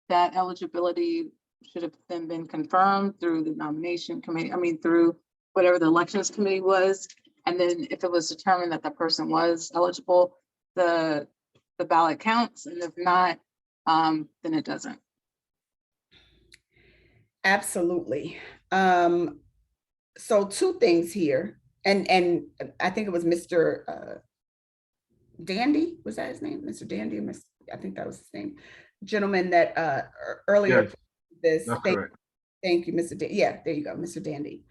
that eligibility should have then been confirmed through the nomination committee, through whatever the elections committee was. And then if it was determined that the person was eligible, the ballot counts, and if not, then it doesn't. Absolutely. So two things here, and I think it was Mr. Dandy, was that his name? Mr. Dandy, I think that was his name. Gentleman that earlier Yes, this. that's correct. Thank you, Mr. Yeah, there you go, Mr. Dandy.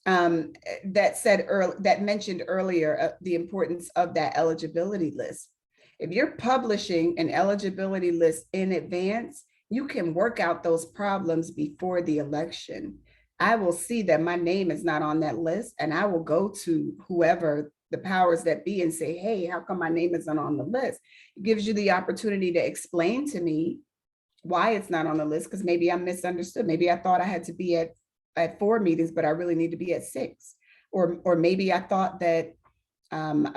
That mentioned earlier the importance of that eligibility list. If you're publishing an eligibility list in advance, you can work out those problems before the election. I will see that my name is not on that list, and I will go to whoever the powers that be and say, hey, how come my name isn't on the list? It gives you the opportunity to explain to me why it's not on the list, because maybe I misunderstood. Maybe I thought I had to be at 4 meetings, but I really need to be at 6. Or maybe I thought that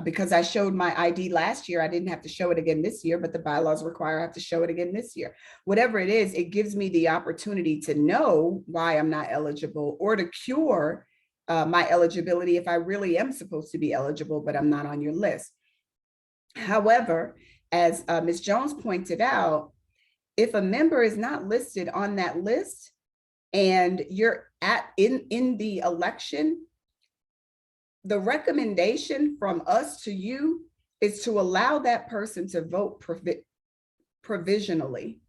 because I showed my ID last year, I didn't have to show it again this year, but the bylaws require I have to show it again this year. Whatever it is, it gives me the opportunity to know why I'm not eligible, or to cure my eligibility if I really am supposed to be eligible, but I'm not on your list. However, as Ms. Jones pointed out, if a member is not listed on that list and you're in the election, the recommendation from us to you is to allow that person to vote provisionally.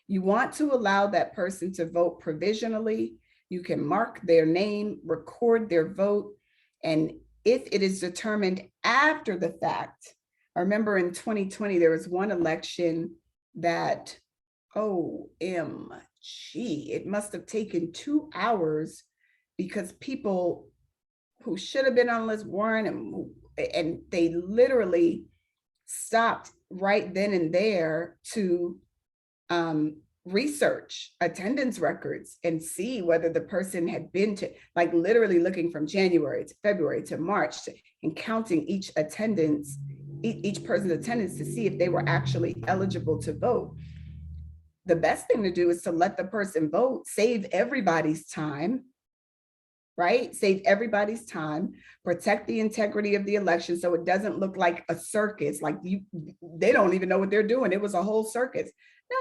You want to allow that person to vote provisionally. You can mark their name, record their vote, and if it is determined after the fact, I remember in 2020, there was one election that, OMG, it must have taken 2 hours because people who should have been on the list weren't, and they literally stopped right then and there to research attendance records and see whether the person had been to, like literally looking from January to February to March and counting each attendance, each person's attendance to see if they were actually eligible to vote. The best thing to do is to let the person vote, save everybody's time, right? Save everybody's time, protect the integrity of the election so it doesn't look like a circus, like they don't even know what they're doing. It was a whole circus.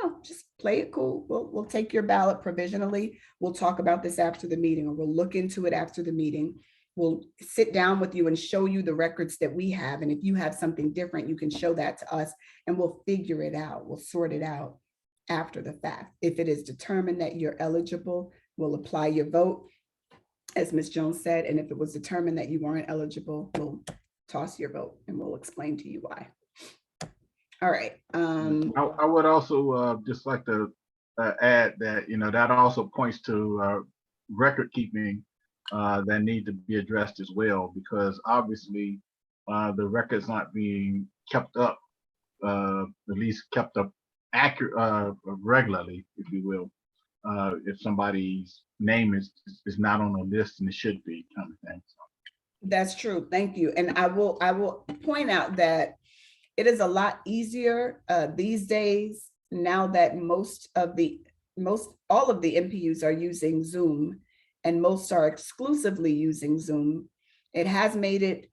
No, just play it cool. We'll take your ballot provisionally. We'll talk about this after the meeting, or we'll look into it after the meeting. We'll sit down with you and show you the records that we have. And if you have something different, you can show that to us and we'll figure it out. We'll sort it out after the fact. If it is determined that you're eligible, we'll apply your vote, as Ms. Jones said. And if it was determined that you weren't eligible, we'll toss your vote and we'll explain to you why. All right. I would also just like to add that, that also points to record keeping that need to be addressed as well, because obviously the record's not being kept up, at least kept up accurate regularly, if you will. If somebody's name is not on the list and it should be, kind of thing. So. That's true. Thank you. And I will point out that it is a lot easier these days, now that all of the NPUs are using Zoom, and most are exclusively using Zoom. It has made it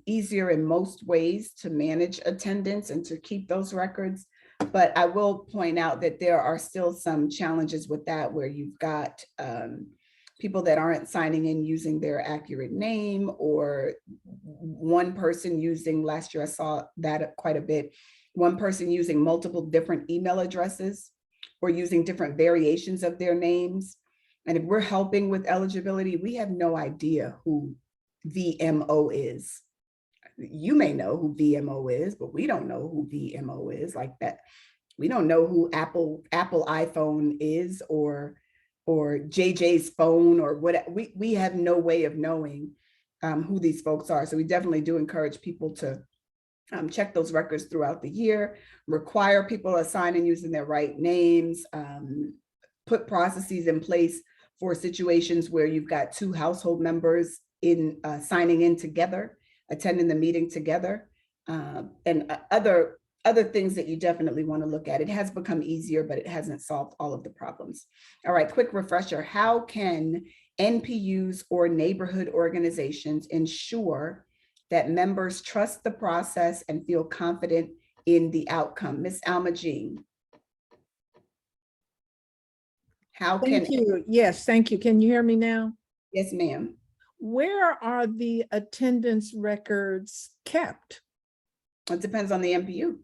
easier in most ways to manage attendance and to keep those records. But I will point out that there are still some challenges with that, where you've got people that aren't signing in using their accurate name, or one person using, last year I saw that quite a bit, one person using multiple different email addresses or using different variations of their names. And if we're helping with eligibility, we have no idea who VMO is. You may know who VMO is, but we don't know who VMO is, like that. We don't know who Apple iPhone is, or JJ's phone, or what. We have no way of knowing. who these folks are. So we definitely do encourage people to check those records throughout the year, require people to sign in using their right names, put processes in place for situations where you've got two household members in signing in together, attending the meeting together, and other things that you definitely want to look at. It has become easier, but it hasn't solved all of the problems. All right, quick refresher. How can NPUs or neighborhood organizations ensure that members trust the process and feel confident in the outcome? Ms. Alma Jean. How can? Thank you. Yes, thank you. Can you hear me now? Yes, ma'am. Where are the attendance records kept? It depends on the NPU.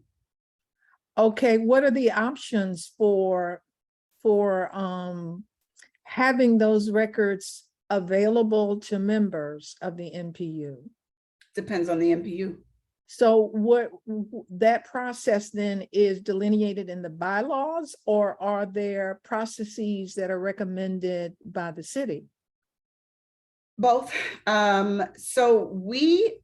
Okay, what are the options for having those records available to members of the NPU? Depends on the NPU. So what that process then is delineated in the bylaws, or are there processes that are recommended by the city? Both. So we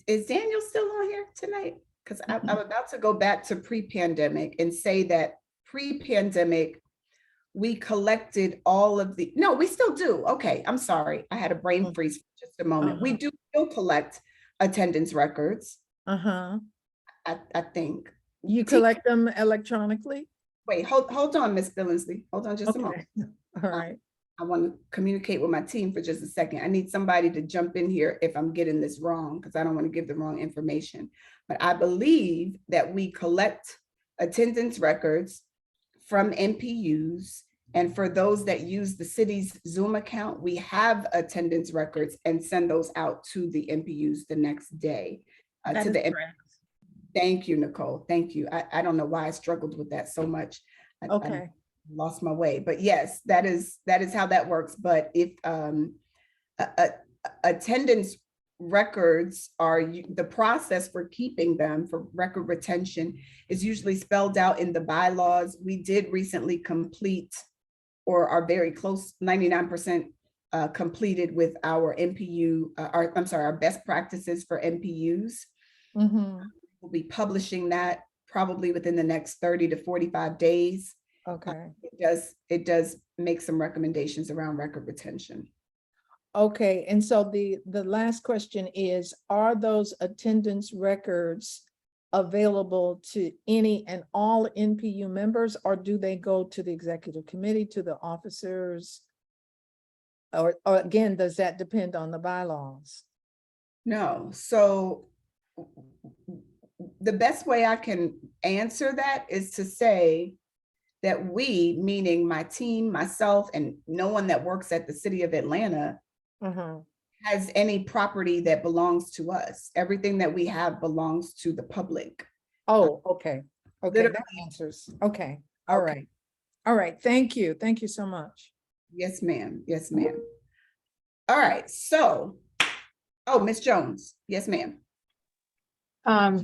is Daniel still on here tonight? Because I'm about to go back to pre-pandemic and say that pre-pandemic, we collected all of the, no, we still do. Okay, I'm sorry. I had a brain freeze for just a moment. We do still collect attendance records. I think. You collect them electronically? Wait, hold on, Miss Billingsley. Hold on just a moment. All right. I want to communicate with my team for just a second. I need somebody to jump in here if I'm getting this wrong, because I don't want to give the wrong information. But I believe that we collect attendance records from NPUs. And for those that use the city's Zoom account, we have attendance records and send those out to the NPUs the next day. That is correct. Thank you, Nicole. Thank you. I don't know why I struggled with that so much. I lost my way, but yes, that is how that works. But if attendance records are, the process for keeping them for record retention is usually spelled out in the bylaws. We did recently complete, or are very close, 99% completed with our NPU, our best practices for NPUs. We'll be publishing that probably within the next 30 to 45 days. Okay. It does make some recommendations around record retention. Okay, and so the last question is, are those attendance records available to any and all NPU members, or do they go to the executive committee, to the officers? Or again, does that depend on the bylaws? No, so the best way I can answer that is to say that we, meaning my team, myself, and no one that works at the city of Atlanta has any property that belongs to us. Everything that we have belongs to the public. Oh, okay. Okay, that Literally. answers. Okay, all right. All right, thank you. Thank you so much. Yes, ma'am. Yes, ma'am. All right, so, oh, Ms. Jones. Yes, ma'am.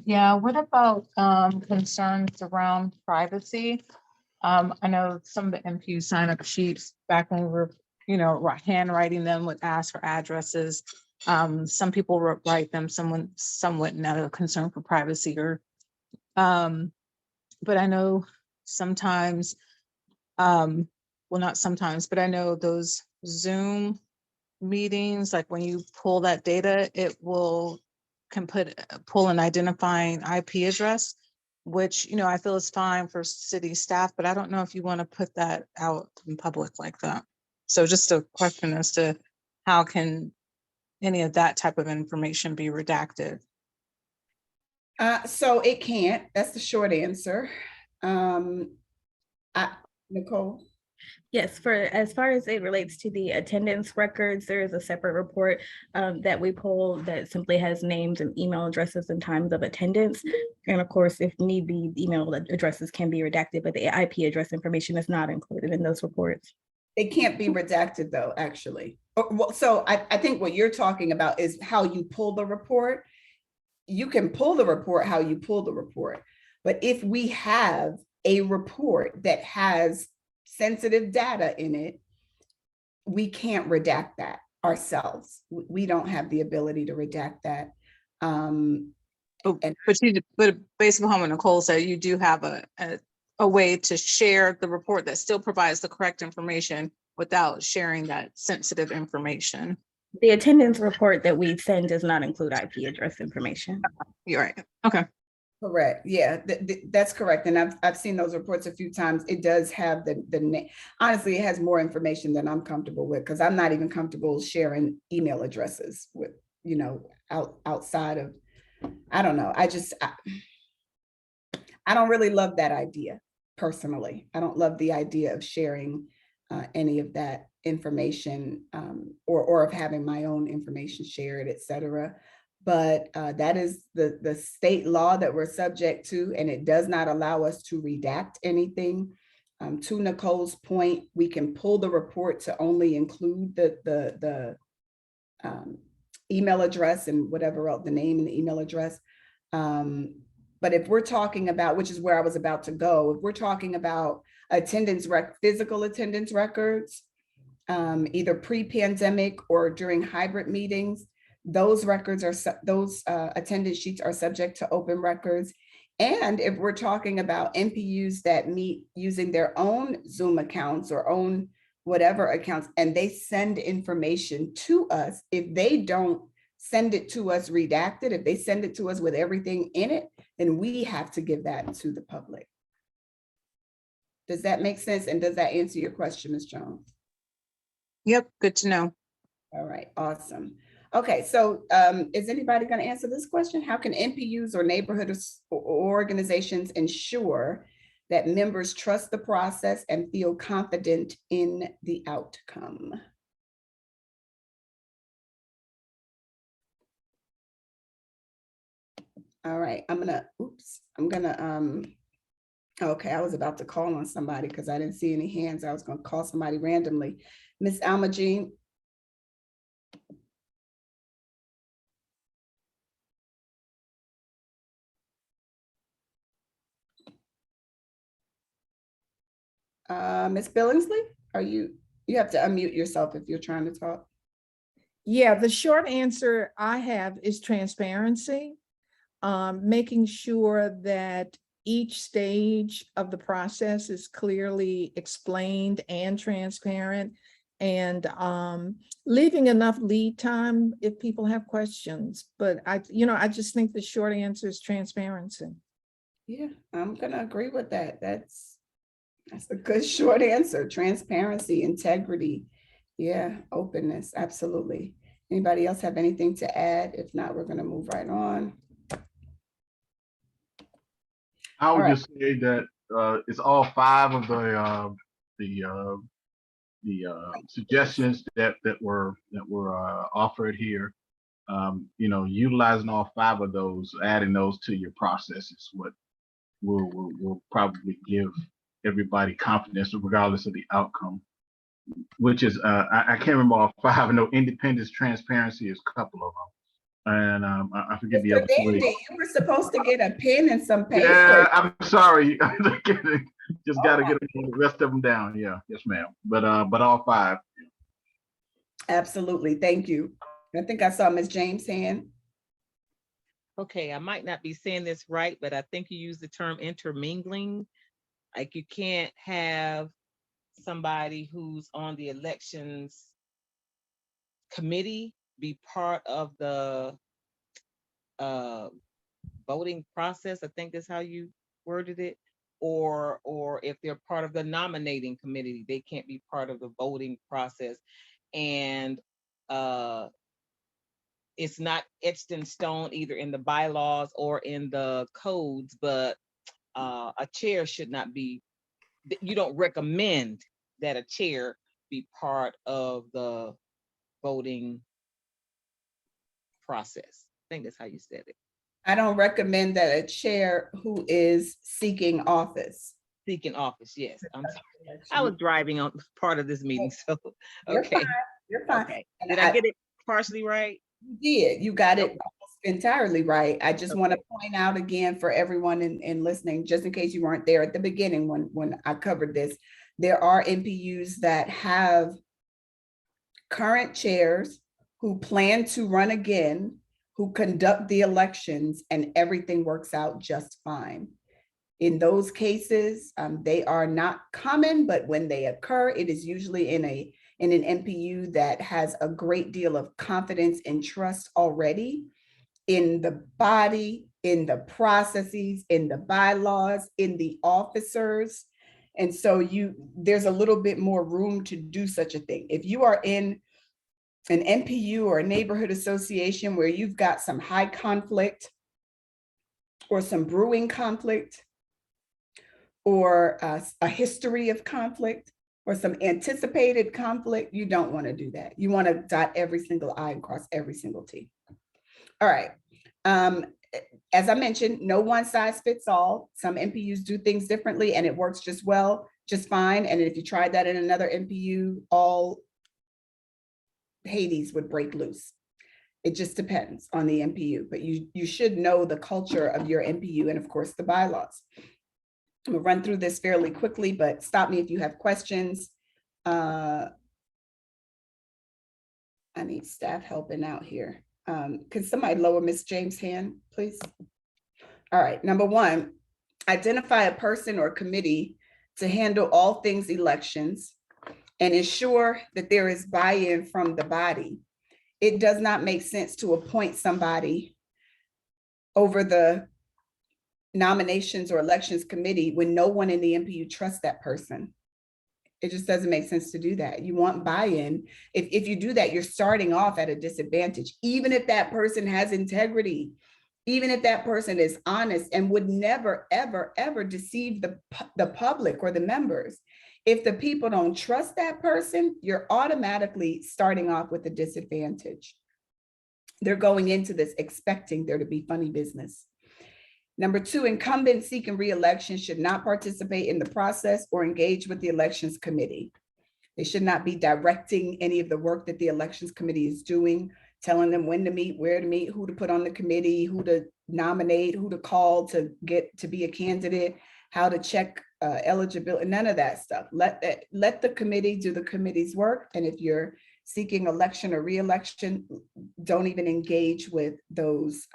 Yeah, what about concerns around privacy? I know some of the NPU sign up sheets back when we were, handwriting them would ask for addresses. Some people write them, somewhat not a concern for privacy, or but I know sometimes, well, not sometimes, but I know those Zoom meetings, like when you pull that data, it can pull an identifying IP address, which, I feel is fine for city staff, but I don't know if you want to put that out in public like that. So just a question as to how can any of that type of information be redacted? So it can't. That's the short answer. Nicole? Yes, as far as it relates to the attendance records, there is a separate report that we pull that simply has names and email addresses and times of attendance. And of course, if need be, email addresses can be redacted, but the IP address information is not included in those reports. It can't be redacted though, actually. So I think what you're talking about is how you pull the report. You can pull the report how you pull the report. But if we have a report that has sensitive data in it, we can't redact that ourselves. We don't have the ability to redact that. But based upon what Nicole said, you do have a way to share the report that still provides the correct information without sharing that sensitive information. The attendance report that we send does not include IP address information. You're right. Okay. Correct. Yeah, that's correct. And I've seen those reports a few times. It does have honestly, it has more information than I'm comfortable with, because I'm not even comfortable sharing email addresses with, outside of, I don't know. I don't really love that idea personally. I don't love the idea of sharing any of that information or of having my own information shared, et cetera. But that is the state law that we're subject to, and it does not allow us to redact anything. To Nicole's point, we can pull the report to only include the email address and whatever else, the name and the email address. But if we're talking about, which is where I was about to go, if we're talking about physical attendance records, either pre-pandemic or during hybrid meetings, those records those attendance sheets are subject to open records. And if we're talking about NPUs that meet using their own Zoom accounts or own whatever accounts, and they send information to us, if they don't send it to us redacted, if they send it to us with everything in it, then we have to give that to the public. Does that make sense? And does that answer your question, Ms. Jones? Yep, good to know. All right, awesome. Okay, so is anybody going to answer this question? How can NPUs or neighborhood organizations ensure that members trust the process and feel confident in the outcome? All right, okay, I was about to call on somebody because I didn't see any hands. I was going to call somebody randomly. Ms. Alma Jean. Ms. Billingsley, you have to unmute yourself if you're trying to talk. Yeah, the short answer I have is transparency, making sure that each stage of the process is clearly explained and transparent, and leaving enough lead time if people have questions. But I just think the short answer is transparency. Yeah, I'm gonna agree with that. That's a good short answer. Transparency, integrity, yeah, openness, absolutely. Anybody else have anything to add? If not, we're gonna move right on. I would just say that it's all 5 of the suggestions that were offered here. Utilizing all 5 of those, adding those to your process is what will probably give everybody confidence regardless of the outcome, which is I can't remember all 5. I know independence, transparency is a couple of them. And I forget the other 3. You were supposed to get a pen and some paper. Yeah, I'm sorry. Just got to get the rest of them down. Yeah, yes, ma'am. But all 5. Absolutely, thank you. I think I saw Ms. James' hand. Okay, I might not be saying this right, but I think you use the term intermingling. Like you can't have somebody who's on the elections committee be part of the voting process. I think that's how you worded it. Or if they're part of the nominating committee, they can't be part of the voting process. And it's not etched in stone either in the bylaws or in the codes, but a chair should not be, you don't recommend that a chair be part of the voting process. I think that's how you said it. I don't recommend that a chair who is seeking office. Seeking office, yes. I'm sorry. I was driving on part of this meeting, so You're okay. fine. You're fine. Okay. Did I get it partially right? You did. You got it entirely right. I just want to point out again for everyone in listening, just in case you weren't there at the beginning when I covered this, there are NPUs that have current chairs who plan to run again, who conduct the elections, and everything works out just fine. In those cases, they are not common, but when they occur, it is usually in an NPU that has a great deal of confidence and trust already in the body, in the processes, in the bylaws, in the officers. And so there's a little bit more room to do such a thing. If you are in an NPU or a neighborhood association where you've got some high conflict or some brewing conflict, or a history of conflict, or some anticipated conflict, you don't want to do that. You want to dot every single I and cross every single T. All right. As I mentioned, no one size fits all. Some NPUs do things differently and it works just fine. And if you tried that in another NPU, all Hades would break loose. It just depends on the NPU, but you should know the culture of your NPU and of course the bylaws. I'm gonna run through this fairly quickly, but stop me if you have questions. I need staff helping out here. Could somebody lower Ms. James' hand, please? All right, number one, identify a person or committee to handle all things elections and ensure that there is buy-in from the body. It does not make sense to appoint somebody over the nominations or elections committee when no one in the NPU trusts that person. It just doesn't make sense to do that. You want buy-in. If you do that, you're starting off at a disadvantage, even if that person has integrity, even if that person is honest and would never, ever, ever deceive the public or the members. If the people don't trust that person, you're automatically starting off with a disadvantage. They're going into this expecting there to be funny business. Number two, incumbents seeking re-election should not participate in the process or engage with the elections committee. They should not be directing any of the work that the elections committee is doing, telling them when to meet, where to meet, who to put on the committee, who to nominate, who to call to get to be a candidate, how to check eligibility, none of that stuff. Let the committee do the committee's work. And if you're seeking election or re-election, don't even engage with those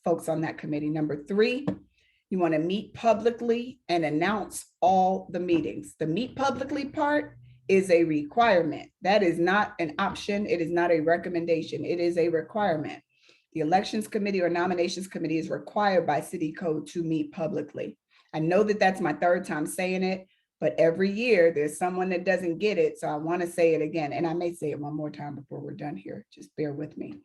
folks on that committee. Number three, you want to meet publicly and announce all the meetings. The meet publicly part is a requirement. That is not an option. It is not a recommendation. It is a requirement. The elections committee or nominations committee is required by city code to meet publicly. I know that that's my third time saying it, but every year there's someone that doesn't get it. So I want to say it again, and I may say it one more time before we're done here. Just bear with me.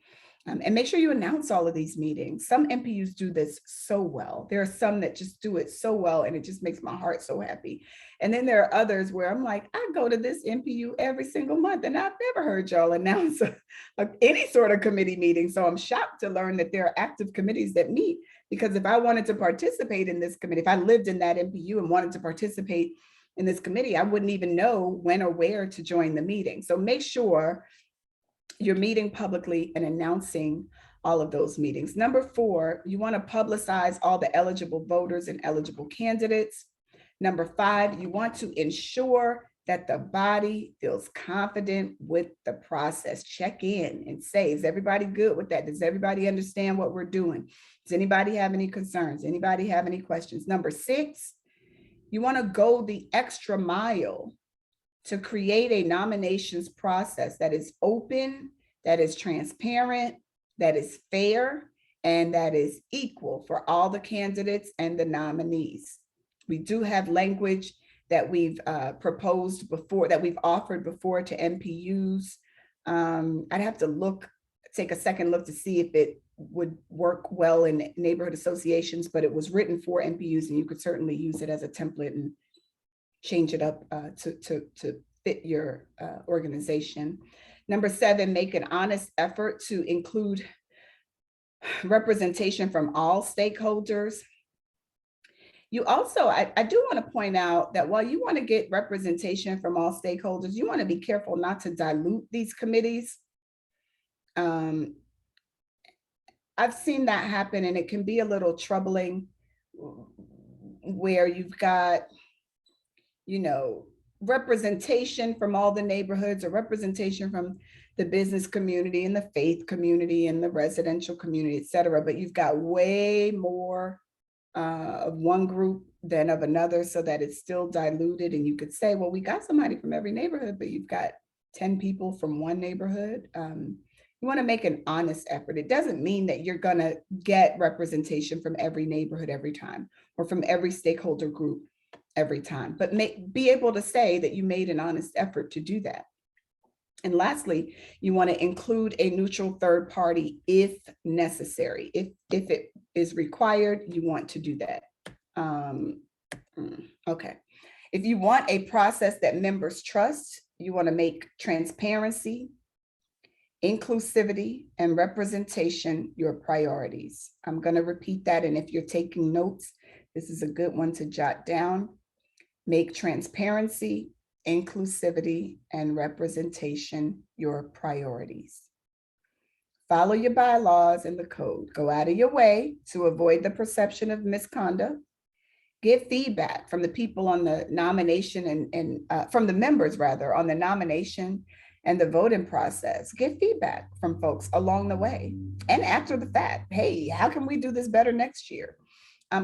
And make sure you announce all of these meetings. Some NPUs do this so well. There are some that just do it so well, and it just makes my heart so happy. And then there are others where I'm like, I go to this NPU every single month, and I've never heard y'all announce any sort of committee meeting. So I'm shocked to learn that there are active committees that meet, because if I wanted to participate in this committee, if I lived in that NPU and wanted to participate in this committee, I wouldn't even know when or where to join the meeting. So make sure you're meeting publicly and announcing all of those meetings. Number four, you want to publicize all the eligible voters and eligible candidates. Number five, you want to ensure that the body feels confident with the process. Check in and say, is everybody good with that? Does everybody understand what we're doing? Does anybody have any concerns? Anybody have any questions? Number six, you want to go the extra mile to create a nominations process that is open, that is transparent, that is fair, and that is equal for all the candidates and the nominees. We do have language that we've proposed before, that we've offered before to NPUs. I'd have to take a second look to see if it would work well in neighborhood associations, but it was written for NPUs and you could certainly use it as a template and change it up to fit your organization. Number seven, make an honest effort to include representation from all stakeholders. You also, I do want to point out that while you want to get representation from all stakeholders, you want to be careful not to dilute these committees. I've seen that happen, and it can be a little troubling where you've got, representation from all the neighborhoods, or representation from the business community and the faith community and the residential community, et cetera. But you've got way more of one group than of another, so that it's still diluted. And you could say, well, we got somebody from every neighborhood, but you've got 10 people from one neighborhood. You want to make an honest effort. It doesn't mean that you're going to get representation from every neighborhood every time, or from every stakeholder group every time, but be able to say that you made an honest effort to do that. And lastly, you want to include a neutral third party if necessary. If it is required, you want to do that. Okay. If you want a process that members trust, you want to make transparency, inclusivity, and representation your priorities. I'm going to repeat that. And if you're taking notes, this is a good one to jot down. Make transparency, inclusivity, and representation your priorities. Follow your bylaws and the code. Go out of your way to avoid the perception of misconduct. Give feedback from the people on the nomination and from the members rather on the nomination and the voting process. Give feedback from folks along the way and after the fact. Hey, how can we do this better next year?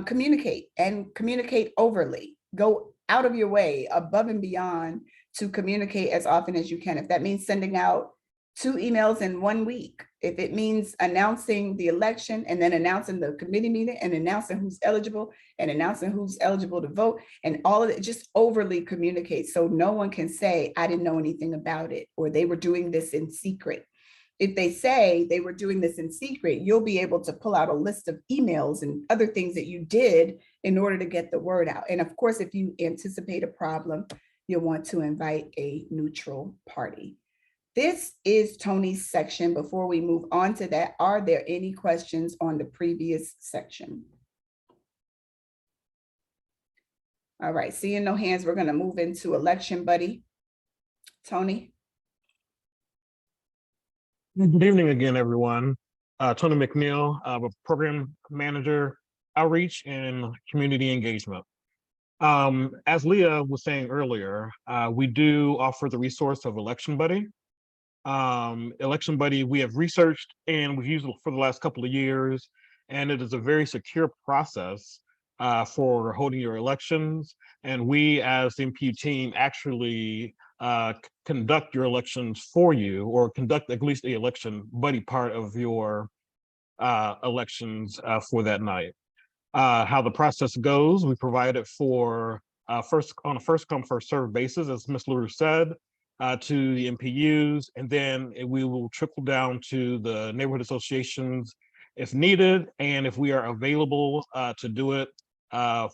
Communicate, and communicate overly. Go out of your way, above and beyond, to communicate as often as you can. If that means sending out 2 emails in 1 week, if it means announcing the election and then announcing the committee meeting and announcing who's eligible and announcing who's eligible to vote, and all of it, just overly communicate so no one can say, I didn't know anything about it, or they were doing this in secret. If they say they were doing this in secret, you'll be able to pull out a list of emails and other things that you did in order to get the word out. And of course, if you anticipate a problem, you'll want to invite a neutral party. This is Tony's section. Before we move on to that, are there any questions on the previous section? All right, seeing no hands, we're going to move into election buddy. Tony. Good evening again, everyone. Tony McNeil, a program manager, outreach and community engagement. As Leah was saying earlier, we do offer the resource of Election Buddy. Election Buddy, we have researched and we've used it for the last couple of years, and it is a very secure process for holding your elections. And we, as the NPU team, actually conduct your elections for you, or conduct at least the election buddy part of your elections for that night. How the process goes, we provide it for on a first come, first served basis, as Ms. LaRue said, to the NPUs, and then we will trickle down to the neighborhood associations if needed, and if we are available to do it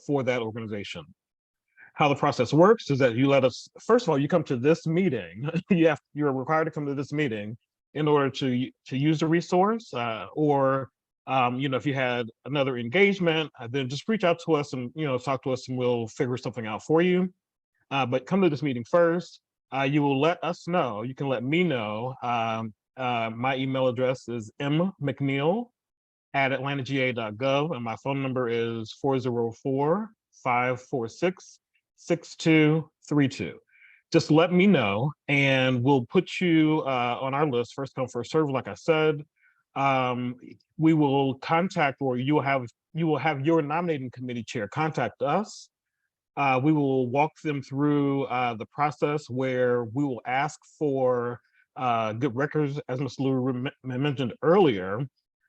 for that organization. How the process works is that you let us, first of all, you come to this meeting. You're required to come to this meeting in order to use the resource, or if you had another engagement, then just reach out to us and talk to us, and we'll figure something out for you. But come to this meeting first. You will let us know. You can let me know. My email address is mmcneil@atlantaga.gov, and my phone number is 404-546-6232. Just let me know, and we'll put you on our list, first come, first serve. Like I said, we will contact, or you will have your nominating committee chair contact us. We will walk them through the process, where we will ask for good records, as Ms. LaRue mentioned earlier,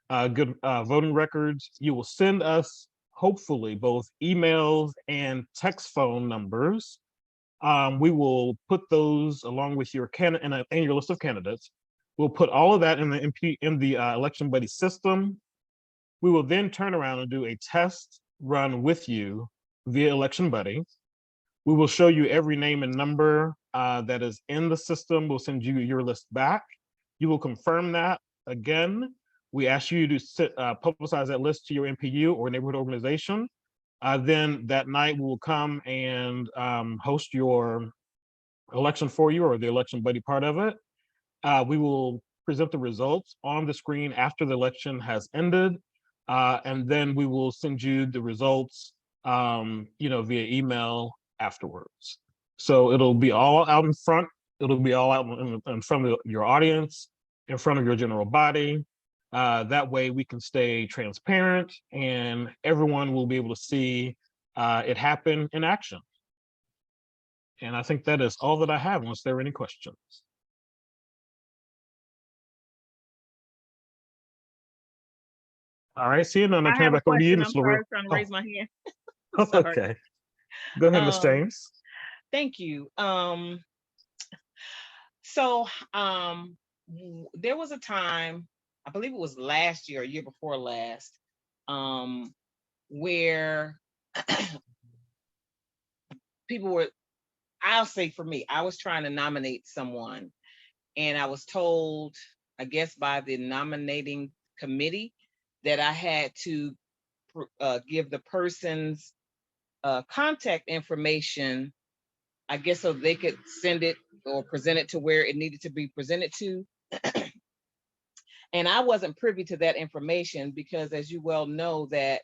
good voting records. You will send us, hopefully, both emails and text phone numbers. We will put those along with your candidate and your list of candidates. We'll put all of that in the Election Buddy system. We will then turn around and do a test run with you via Election Buddy. We will show you every name and number that is in the system. We'll send you your list back. You will confirm that. Again, we ask you to publicize that list to your NPU or neighborhood organization. Then that night we will come and host your election for you, or the Election Buddy part of it. We will present the results on the screen after the election has ended. And then we will send you the results, via email afterwards. So it'll be all out in front. It'll be all out in front of your audience, in front of your general body. That way we can stay transparent and everyone will be able to see it happen in action. And I think that is all that I have, unless there are any questions. All right, seeing none, I I turn it have a back over to you, question. Ms. I'm LaRue. sorry, trying to raise my hand. Oh, Sorry. okay. Go ahead, Ms. James. Thank you. So there was a time, I believe it was last year, or year before last, where people were, I'll say for me, I was trying to nominate someone and I was told, I guess by the nominating committee, that I had to give the person's contact information, I guess so they could send it or present it to where it needed to be presented to. And I wasn't privy to that information because, as you well know, that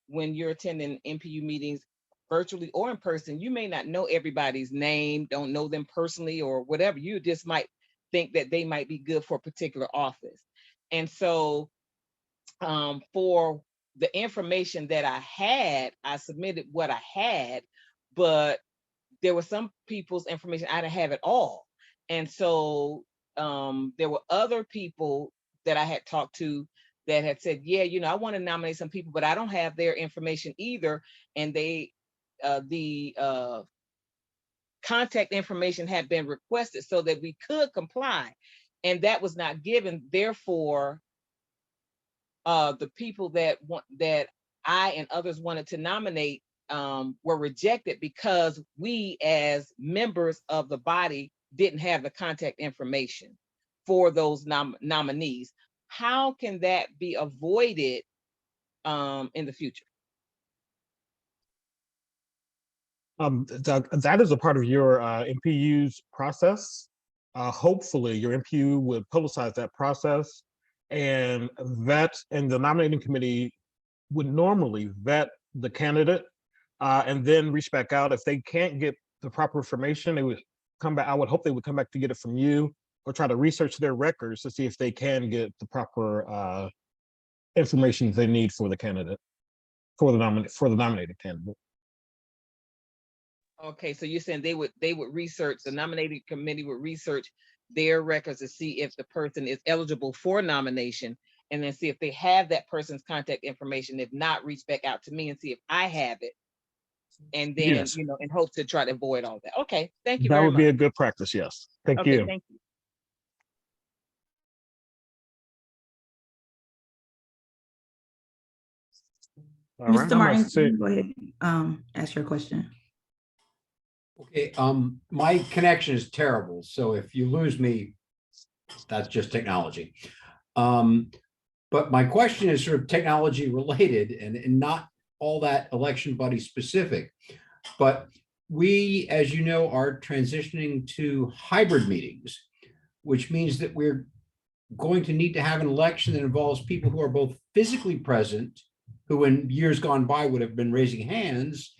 when you're attending NPU meetings virtually or in person, you may not know everybody's name, don't know them personally or whatever. You just might think that they might be good for a particular office. And so for the information that I had, I submitted what I had, but there were some people's information I didn't have at all. And so there were other people that I had talked to that had said, yeah, I want to nominate some people, but I don't have their information either. And the contact information had been requested so that we could comply. And that was not given. Therefore, the people that I and others wanted to nominate were rejected because we as members of the body didn't have the contact information for those nominees. How can that be avoided in the future? That is a part of your NPU's process. Hopefully your NPU would publicize that process, and the nominating committee would normally vet the candidate and then reach back out. If they can't get the proper information, they would come back. I would hope they would come back to get it from you or try to research their records to see if they can get the proper information they need for the candidate, for the nominated candidate. Okay, so you're saying they would research, the nominating committee would research their records to see if the person is eligible for nomination, and then see if they have that person's contact information. If not, reach back out to me and see if I have it. And then, Yes. in hopes to try to avoid all that. Okay, thank you That very would much. be a good practice, yes. Thank Okay, you. thank you. All right, Mr. I'm Martin, gonna say- go ahead, ask your question. Okay, my connection is terrible, so if you lose me, that's just technology. But my question is sort of technology related and not all that election buddy specific. But we, as you know, are transitioning to hybrid meetings, which means that we're going to need to have an election that involves people who are both physically present, who in years gone by would have been raising hands,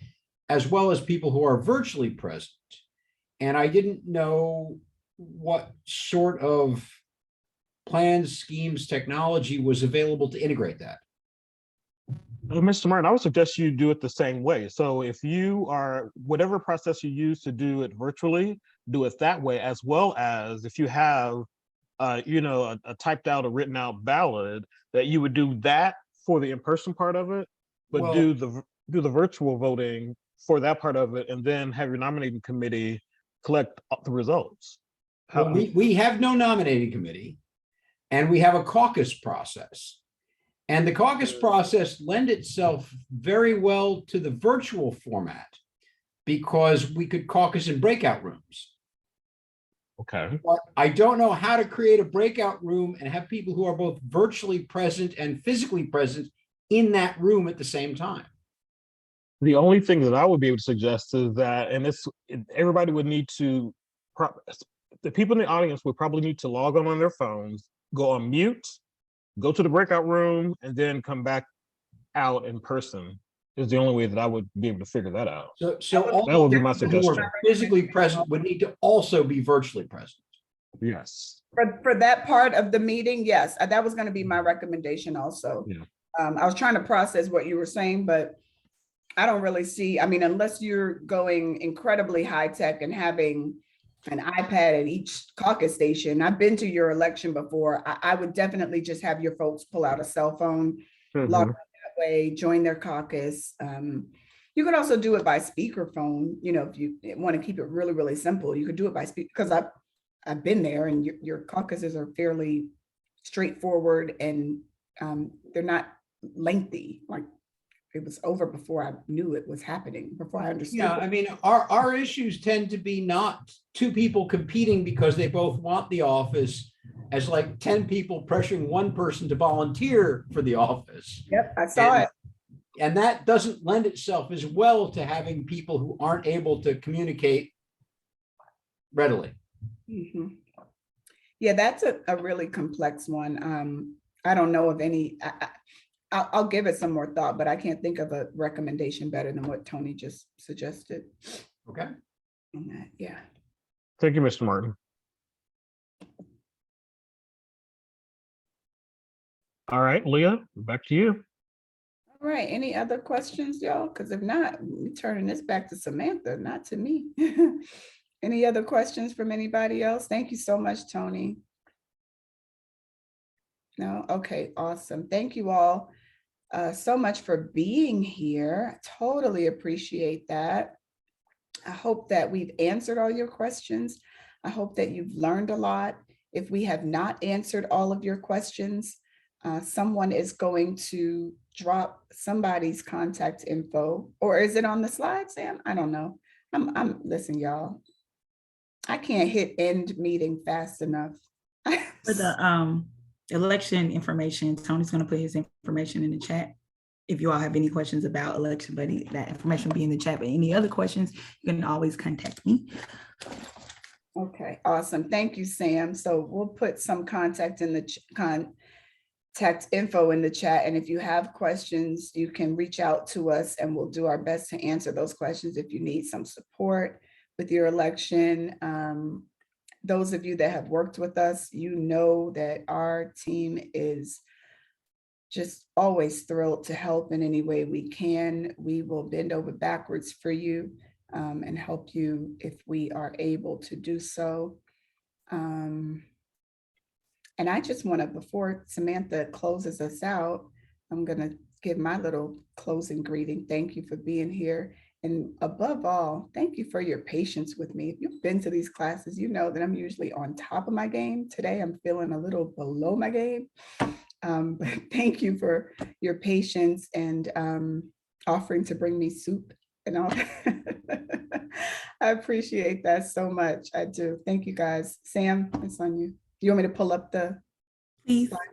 as well as people who are virtually present. And I didn't know what sort of plans, schemes, technology was available to integrate that. Mr. Martin, I would suggest you do it the same way. So if you are, whatever process you use to do it virtually, do it that way, as well as if you have, a typed out or written out ballot, that you would do that for the in-person part of it, but Well, do the virtual voting for that part of it, and then have your nominating committee collect the results. Well, we have no nominating committee, and we have a caucus process. And the caucus process lend itself very well to the virtual format because we could caucus in breakout rooms. Okay. But I don't know how to create a breakout room and have people who are both virtually present and physically present in that room at the same time. The only thing that I would be able to suggest is that, and everybody would need to, the people in the audience would probably need to log on their phones go on mute, go to the breakout room, and then come back out in person is the only way that I would be able to figure that out. So all That would be the my people who suggestion. are physically present would need to also be virtually present. Yes. For that part of the meeting, yes, that was going to be my recommendation also. Yeah. I was trying to process what you were saying, but I don't really see, I mean, unless you're going incredibly high tech and having an iPad at each caucus station. I've been to your election before. I would definitely just have your folks pull out a cell phone, log on that way, join their caucus. You could also do it by speakerphone. You know, if you want to keep it really, really simple, you could do it by speaker, because I've been there, and your caucuses are fairly straightforward, and they're not lengthy. Like, it was over before I knew it was happening, before I understood. Yeah, I mean, our issues tend to be not two people competing because they both want the office, as like 10 people pressuring one person to volunteer for the office. Yep, I saw it. And that doesn't lend itself as well to having people who aren't able to communicate readily. Mhm. Yeah, that's a really complex one. I don't know of any. I'll give it some more thought, but I can't think of a recommendation better than what Tony just suggested. Okay. On that, yeah. Thank you, Mr. Martin. All right, Leah, back to you. All right, any other questions, y'all? Because if not, we're turning this back to Samantha, not to me. Any other questions from anybody else? Thank you so much, Tony. No? Okay, awesome. Thank you all so much for being here. Totally appreciate that. I hope that we've answered all your questions. I hope that you've learned a lot. If we have not answered all of your questions, someone is going to drop somebody's contact info, or is it on the slide, Sam? I don't know. Listen, y'all, I can't hit end meeting fast enough. For the election information, Tony's going to put his information in the chat. If you all have any questions about Election Buddy, that information will be in the chat. But any other questions, you can always contact me. Okay, awesome. Thank you, Sam. So we'll put some contact in the contact info in the chat. And if you have questions, you can reach out to us and we'll do our best to answer those questions. If you need some support with your election, those of you that have worked with us, you know that our team is just always thrilled to help in any way we can. We will bend over backwards for you and help you if we are able to do so. And I just want to, before Samantha closes us out, I'm going to give my little closing greeting. Thank you for being here. And above all, thank you for your patience with me. If you've been to these classes, you know that I'm usually on top of my game. Today, I'm feeling a little below my game. But thank you for your patience and offering to bring me soup and all. I appreciate that so much. I do. Thank you, guys. Sam, it's on you. Do you want me to pull up the Please. slides?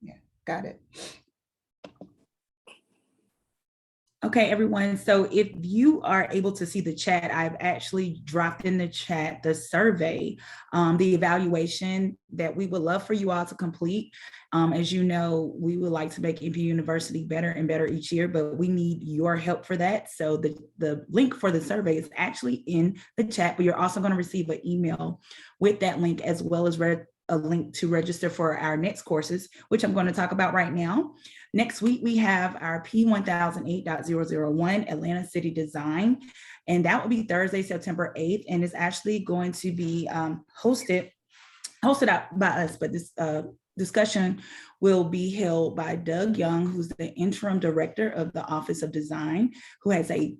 Yeah, got it. Okay, everyone. So if you are able to see the chat, I've actually dropped in the chat the survey, the evaluation that we would love for you all to complete. As you know, we would like to make NPU University better and better each year, but we need your help for that. So the link for the survey is actually in the chat, but you're also going to receive an email with that link, as well as a link to register for our next courses, which I'm going to talk about right now. Next week, we have our P1008.001 Atlanta City Design, and that will be Thursday, September 8th, and it's actually going to be hosted out by us, but this discussion will be held by Doug Young, who's the interim director of the Office of Design, who has a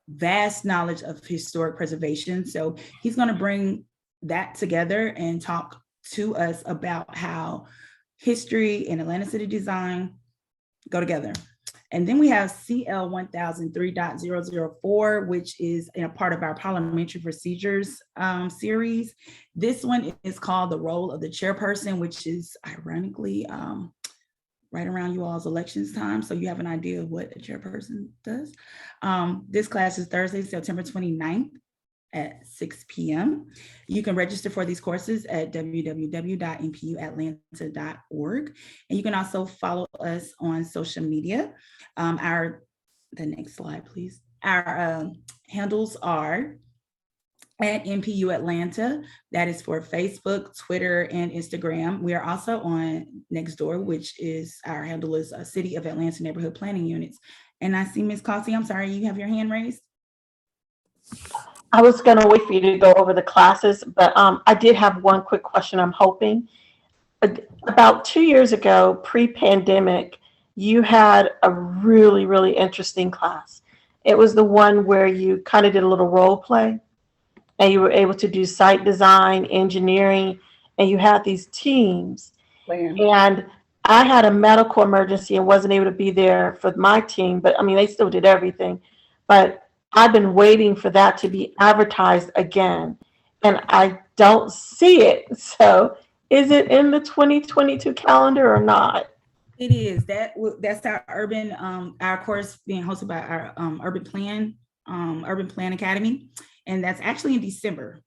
vast knowledge of historic preservation. So he's going to bring that together and talk to us about how history and Atlanta City design go together. And then we have CL 1003.004, which is a part of our parliamentary procedures series. This one is called the role of the chairperson, which is ironically right around you all's elections time. So you have an idea of what a chairperson does. This class is Thursday, September 29th at 6 p.m. You can register for these courses at www.npuatlanta.org. And you can also follow us on social media. The next slide, please. Our handles are at NPU Atlanta. That is for Facebook, Twitter, and Instagram. We are also on Nextdoor, which is our handle is City of Atlanta Neighborhood Planning Units. And I see Ms. Causey, I'm sorry, you have your hand raised? I was going to wait for you to go over the classes, but I did have one quick question. I'm hoping about 2 years ago, pre-pandemic, you had a really, really interesting class. It was the one where you kind of did a little role play and you were able to do site design, engineering, and you had these teams. And I had a medical emergency and wasn't able to be there for my team, but I mean, they still did everything. But I've been waiting for that to be advertised again, and I don't see it. So is it in the 2022 calendar or not? It is. That's our urban, our course being hosted by our Urban Plan Academy. And that's actually in December.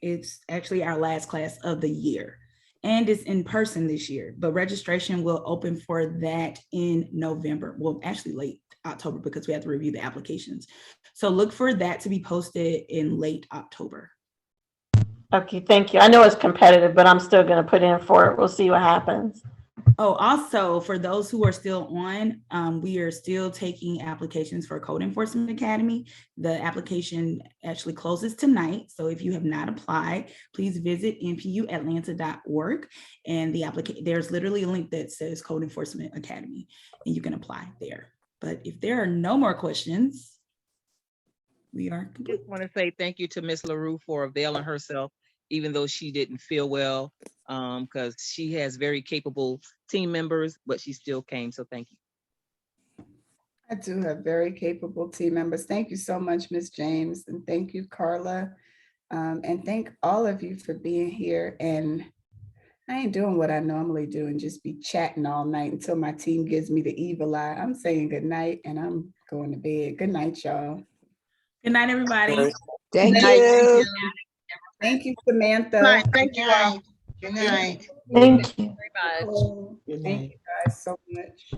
It's actually our last class of the year. And it's in person this year, but registration will open for that in November. Well, actually late October, because we have to review the applications. So look for that to be posted in late October. Okay, thank you. I know it's competitive, but I'm still going to put in for it. We'll see what happens. Oh, also for those who are still on, we are still taking applications for Code Enforcement Academy. The application actually closes tonight. So if you have not applied, please visit npuatlanta.org, and there's literally a link that says Code Enforcement Academy, and you can apply there. But if there are no more questions, we are complete. I want to say thank you to Ms. LaRue for availing herself, even though she didn't feel well, because she has very capable team members, but she still came. So thank you. I do have very capable team members. Thank you so much, Ms. James, and thank you, Carla. And thank all of you for being here. And I ain't doing what I normally do and just be chatting all night until my team gives me the evil eye. I'm saying good night and I'm going to bed. Good night, y'all. Good night, everybody. Thank you. Thank you, Samantha. Thank you all. Good night. Thank you. Thank you guys so much.